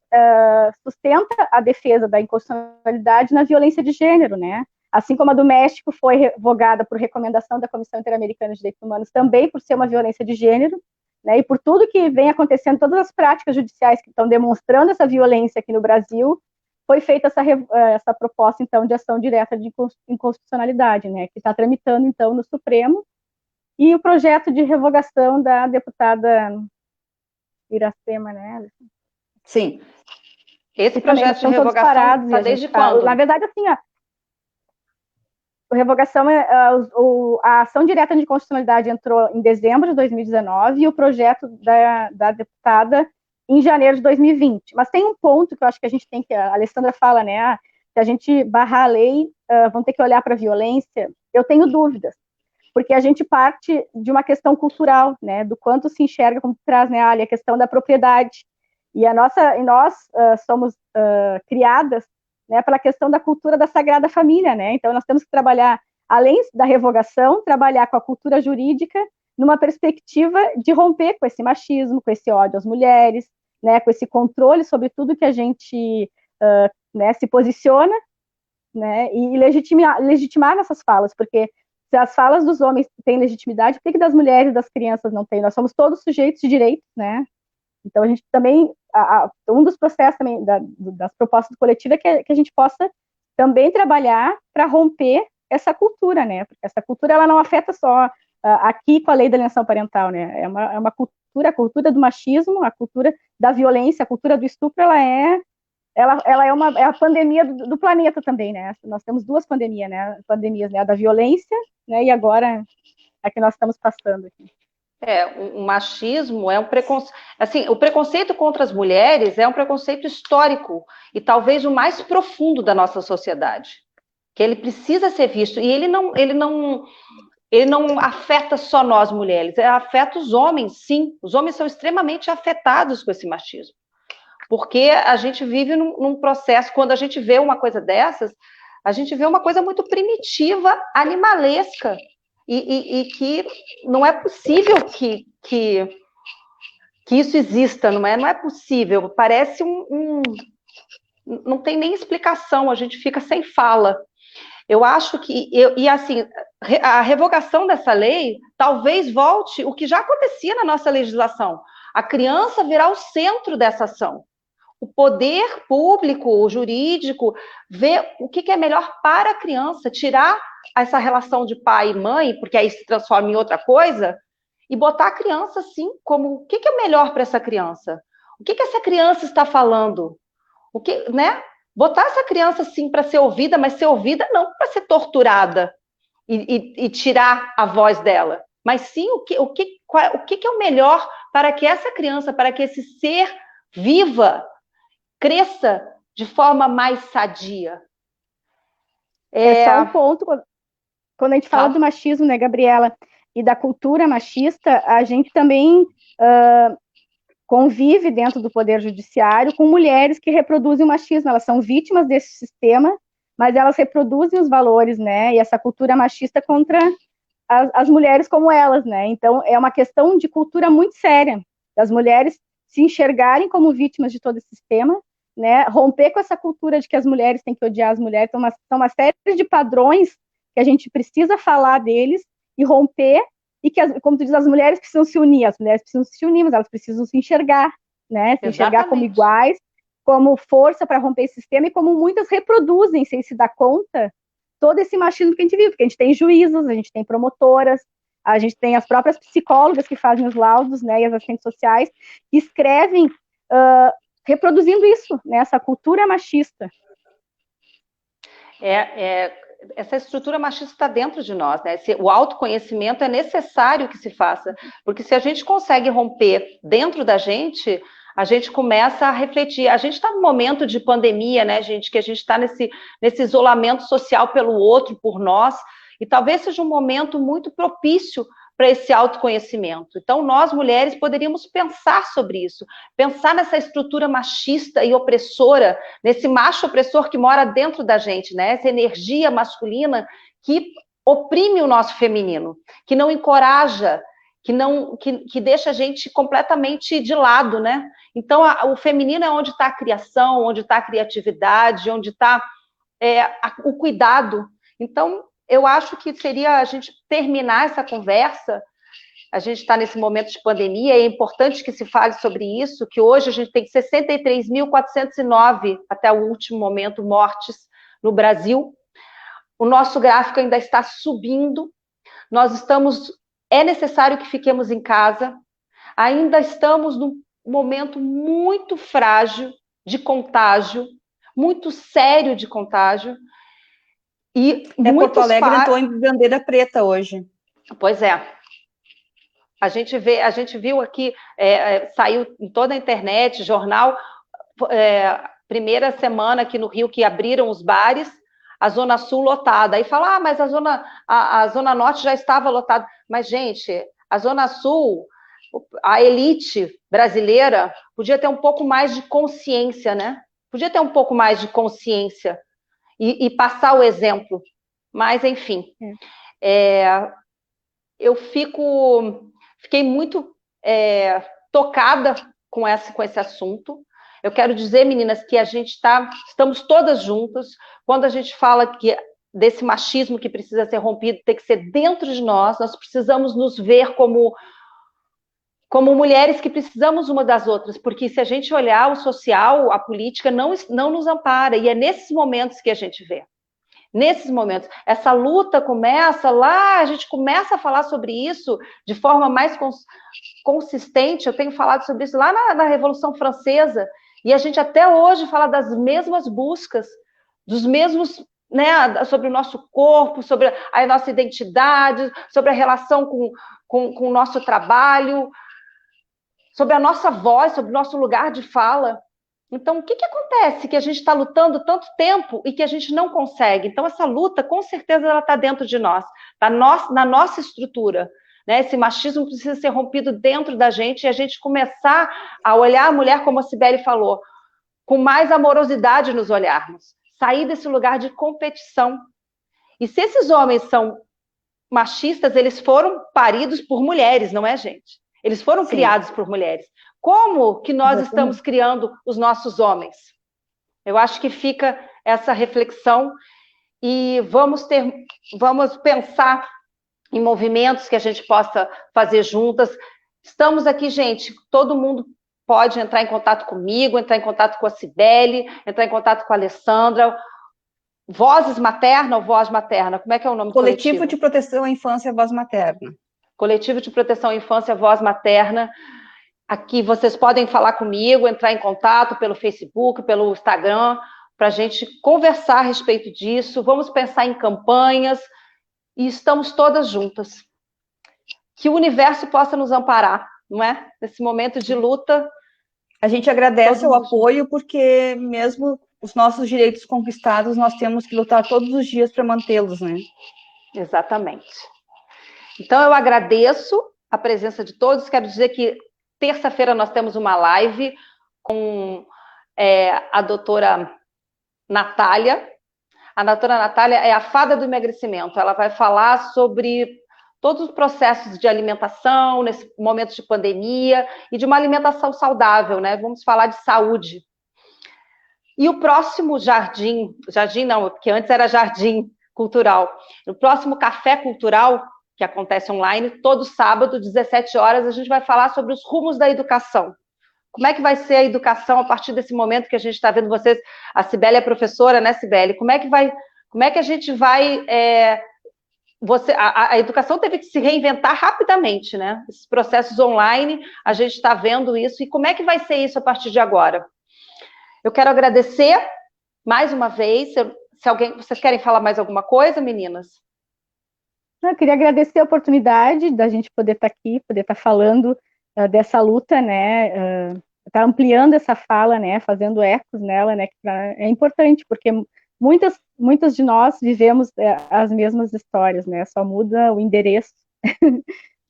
sustenta a defesa da inconstitucionalidade na violência de gênero, né? Assim como a do México foi revogada por recomendação da Comissão Interamericana de Direitos Humanos, também por ser uma violência de gênero, né, e por tudo que vem acontecendo, todas as práticas judiciais que estão demonstrando essa violência aqui no Brasil, foi feita essa proposta, então, de ação direta de inconstitucionalidade, né, que está tramitando, então, no Supremo, e o projeto de revogação da deputada Iracema, né? Sim. Esse projeto de revogação está desde quando? Na verdade, assim, a revogação, a ação direta de inconstitucionalidade entrou em dezembro de 2019 e o projeto da deputada em janeiro de 2020. Mas tem um ponto que eu acho que a gente tem que, a Alessandra fala, né, se a gente barrar a lei, vão ter que olhar para a violência. Eu tenho dúvidas, porque a gente parte de uma questão cultural, né, do quanto se enxerga, como traz, né, a questão da propriedade. E nós somos criadas, né, pela questão da cultura da Sagrada Família, né? Então nós temos que trabalhar além da revogação, trabalhar com a cultura jurídica numa perspectiva de romper com esse machismo, com esse ódio às mulheres, né, com esse controle sobre tudo que a gente né, se posiciona, né, e legitimar nossas falas, porque se as falas dos homens têm legitimidade, por que das mulheres e das crianças não tem? Nós somos todos sujeitos de direitos, né? Então a gente também, um dos processos também das propostas coletivas é que a gente possa também trabalhar para romper essa cultura, né? Porque essa cultura ela não afeta só aqui com a lei da alienação parental, né? É uma cultura, a cultura do machismo, a cultura da violência, a cultura do estupro, ela é a pandemia do planeta também, né? Nós temos duas pandemias, né? A da violência, né? E agora a que nós estamos passando aqui. O machismo é um preconceito. Assim, o preconceito contra as mulheres é um preconceito histórico e talvez o mais profundo da nossa sociedade, que ele precisa ser visto e ele não afeta só nós mulheres, afeta os homens, sim. Os homens são extremamente afetados com esse machismo, porque a gente vive num processo. Quando a gente vê uma coisa dessas, a gente vê uma coisa muito primitiva, animalesca. E que não é possível que isso exista, não é possível, parece não tem nem explicação, a gente fica sem fala. Eu acho que, assim, a revogação dessa lei talvez volte o que já acontecia na nossa legislação, a criança virar o centro dessa ação. O poder público, o jurídico, ver o que é melhor para a criança, tirar essa relação de pai e mãe, porque aí se transforma em outra coisa, e botar a criança, assim, como o que é melhor para essa criança? O que essa criança está falando? Né? Botar essa criança, assim, para ser ouvida, mas ser ouvida não para ser torturada e tirar a voz dela, mas sim o que é o melhor para que essa criança, para que esse ser viva, cresça de forma mais sadia. Só um ponto, quando a gente fala do machismo, né, Gabriela, e da cultura machista, a gente também convive dentro do Poder Judiciário com mulheres que reproduzem o machismo, elas são vítimas desse sistema, mas elas reproduzem os valores, né, e essa cultura machista contra as mulheres como elas, né, então é uma questão de cultura muito séria, das mulheres se enxergarem como vítimas de todo esse sistema, né, romper com essa cultura de que as mulheres têm que odiar as mulheres, são uma série de padrões que a gente precisa falar deles e romper, e que, como tu diz, as mulheres precisam se unir, mas elas precisam se enxergar, né, se enxergar como iguais, como força para romper esse sistema, e como muitas reproduzem, sem se dar conta, todo esse machismo que a gente vive, porque a gente tem juízes, a gente tem promotoras, a gente tem as próprias psicólogas que fazem os laudos, né, e as assistentes sociais, que escrevem reproduzindo isso, né, essa cultura machista. Essa estrutura machista está dentro de nós, né? O autoconhecimento é necessário que se faça, porque se a gente consegue romper dentro da gente, a gente começa a refletir. A gente está num momento de pandemia, né, gente, que a gente está nesse isolamento social pelo outro, por nós, e talvez seja um momento muito propício para esse autoconhecimento. Então, nós, mulheres, poderíamos pensar sobre isso, pensar nessa estrutura machista e opressora, nesse macho opressor que mora dentro da gente, né? Essa energia masculina que oprime o nosso feminino, que não encoraja, que deixa a gente completamente de lado, né? Então, o feminino é onde está a criação, onde está a criatividade, onde está o cuidado. Então, eu acho que seria a gente terminar essa conversa. A gente está nesse momento de pandemia, é importante que se fale sobre isso, que hoje a gente tem 63.409, até o último momento, mortes no Brasil. O nosso gráfico ainda está subindo. É necessário que fiquemos em casa. Ainda estamos num momento muito frágil de contágio, muito sério de contágio. E Porto Alegre entrou em bandeira preta hoje. Pois é. A gente viu aqui, saiu em toda a internet, jornal, primeira semana aqui no Rio que abriram os bares, a Zona Sul lotada. Aí fala, mas a Zona Norte já estava lotada. Mas, gente, a Zona Sul, a elite brasileira, podia ter um pouco mais de consciência, né? Podia ter um pouco mais de consciência. E passar o exemplo, Mas, enfim, eu fiquei muito tocada com esse assunto. Eu quero dizer, meninas, que estamos todas juntas. Quando a gente fala desse machismo que precisa ser rompido, tem que ser dentro de nós. Nós precisamos nos ver como mulheres que precisamos uma das outras, porque se a gente olhar o social, a política não nos ampara, e é nesses momentos que a gente vê. Nesses momentos, essa luta começa lá, a gente começa a falar sobre isso de forma mais consistente. Eu tenho falado sobre isso lá na Revolução Francesa, e a gente até hoje fala das mesmas buscas, dos mesmos, né, sobre o nosso corpo, sobre a nossa identidade, sobre a relação com o nosso trabalho, sobre a nossa voz, sobre o nosso lugar de fala. Então, o que acontece que a gente está lutando tanto tempo e que a gente não consegue? Então, essa luta, com certeza, ela está dentro de nós, na nossa estrutura. Né? Esse machismo precisa ser rompido dentro da gente e a gente começar a olhar a mulher, como a Cibele falou, com mais amorosidade nos olharmos. Sair desse lugar de competição. E se esses homens são machistas, eles foram paridos por mulheres, não é, gente? Eles foram criados por mulheres. Como que nós estamos criando os nossos homens? Eu acho que fica essa reflexão e vamos pensar em movimentos que a gente possa fazer juntas. Estamos aqui, gente, todo mundo pode entrar em contato comigo, entrar em contato com a Cibele, entrar em contato com a Alessandra. Vozes Materna ou Voz Materna? Como é que é o nome do coletivo? Coletivo de Proteção à Infância Voz Materna. Coletivo de Proteção à Infância Voz Materna. Aqui vocês podem falar comigo, entrar em contato pelo Facebook, pelo Instagram, para a gente conversar a respeito disso. Vamos pensar em campanhas e estamos todas juntas. Que o universo possa nos amparar, não é? Nesse momento de luta. A gente agradece o apoio, porque mesmo os nossos direitos conquistados, nós temos que lutar todos os dias para mantê-los, né? Exatamente. Então, eu agradeço a presença de todos. Quero dizer que terça-feira nós temos uma live com a doutora Natália. A doutora Natália é a fada do emagrecimento. Ela vai falar sobre todos os processos de alimentação nesse momento de pandemia e de uma alimentação saudável, né? Vamos falar de saúde. E o próximo jardim não, porque antes era jardim cultural. No próximo Café Cultural, que acontece online, todo sábado, 17 horas, a gente vai falar sobre os rumos da educação. Como é que vai ser a educação a partir desse momento que a gente está vendo vocês? A Cibele é professora, né, Cibele? Como é que a gente vai... a educação teve que se reinventar rapidamente, né? Esses processos online, a gente está vendo isso. E como é que vai ser isso a partir de agora? Eu quero agradecer mais uma vez. Vocês querem falar mais alguma coisa, meninas? Eu queria agradecer a oportunidade da gente poder estar aqui, poder estar falando dessa luta, né, estar ampliando essa fala, né, fazendo ecos nela, né, que é importante, porque muitas de nós vivemos as mesmas histórias, né, só muda o endereço.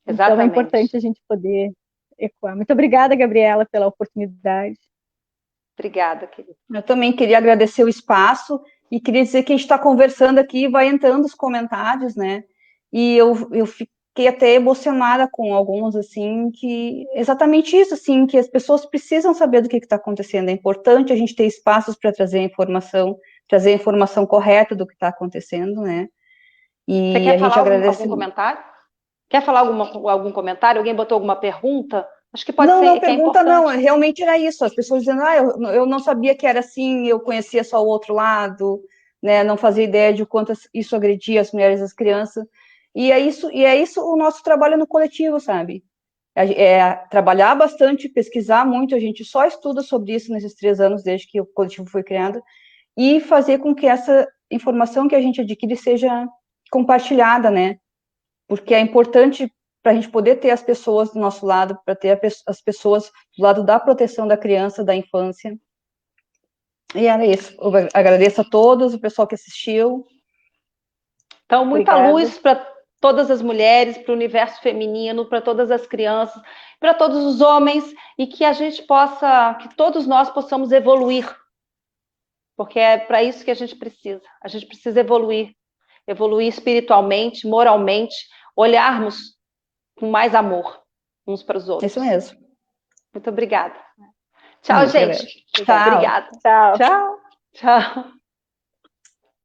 Então é importante a gente poder ecoar. Muito obrigada, Gabriela, pela oportunidade. Obrigada, querida. Eu também queria agradecer o espaço e queria dizer que a gente está conversando aqui e vai entrando os comentários, né, e eu fiquei até emocionada com alguns, assim, que exatamente isso, assim, que as pessoas precisam saber do que está acontecendo. É importante a gente ter espaços para trazer a informação correta do que está acontecendo, né? E você quer a gente falar agradece... algum comentário? Quer falar algum comentário? Alguém botou alguma pergunta? Acho que pode ser. Não, pergunta não, realmente era isso. As pessoas dizendo, eu não sabia que era assim, eu conhecia só o outro lado, né? Não fazia ideia de quanto isso agredia as mulheres e as crianças. E é isso o nosso trabalho no coletivo, sabe? Trabalhar bastante, pesquisar muito, a gente só estuda sobre isso nesses 3 anos, desde que o coletivo foi criado, e fazer com que essa informação que a gente adquire seja compartilhada, né? Porque é importante para a gente poder ter as pessoas do nosso lado, para ter as pessoas do lado da proteção da criança, da infância. E era isso. Eu agradeço a todos, o pessoal que assistiu. Então, muita luz para todas as mulheres, para o universo feminino, para todas as crianças, para todos os homens, e que que todos nós possamos evoluir, porque é para isso que a gente precisa evoluir, evoluir espiritualmente, moralmente, olharmos com mais amor uns para os outros. Isso mesmo. Muito obrigada. Tchau, gente. Tchau. Obrigada. Tchau. Tchau. Tchau.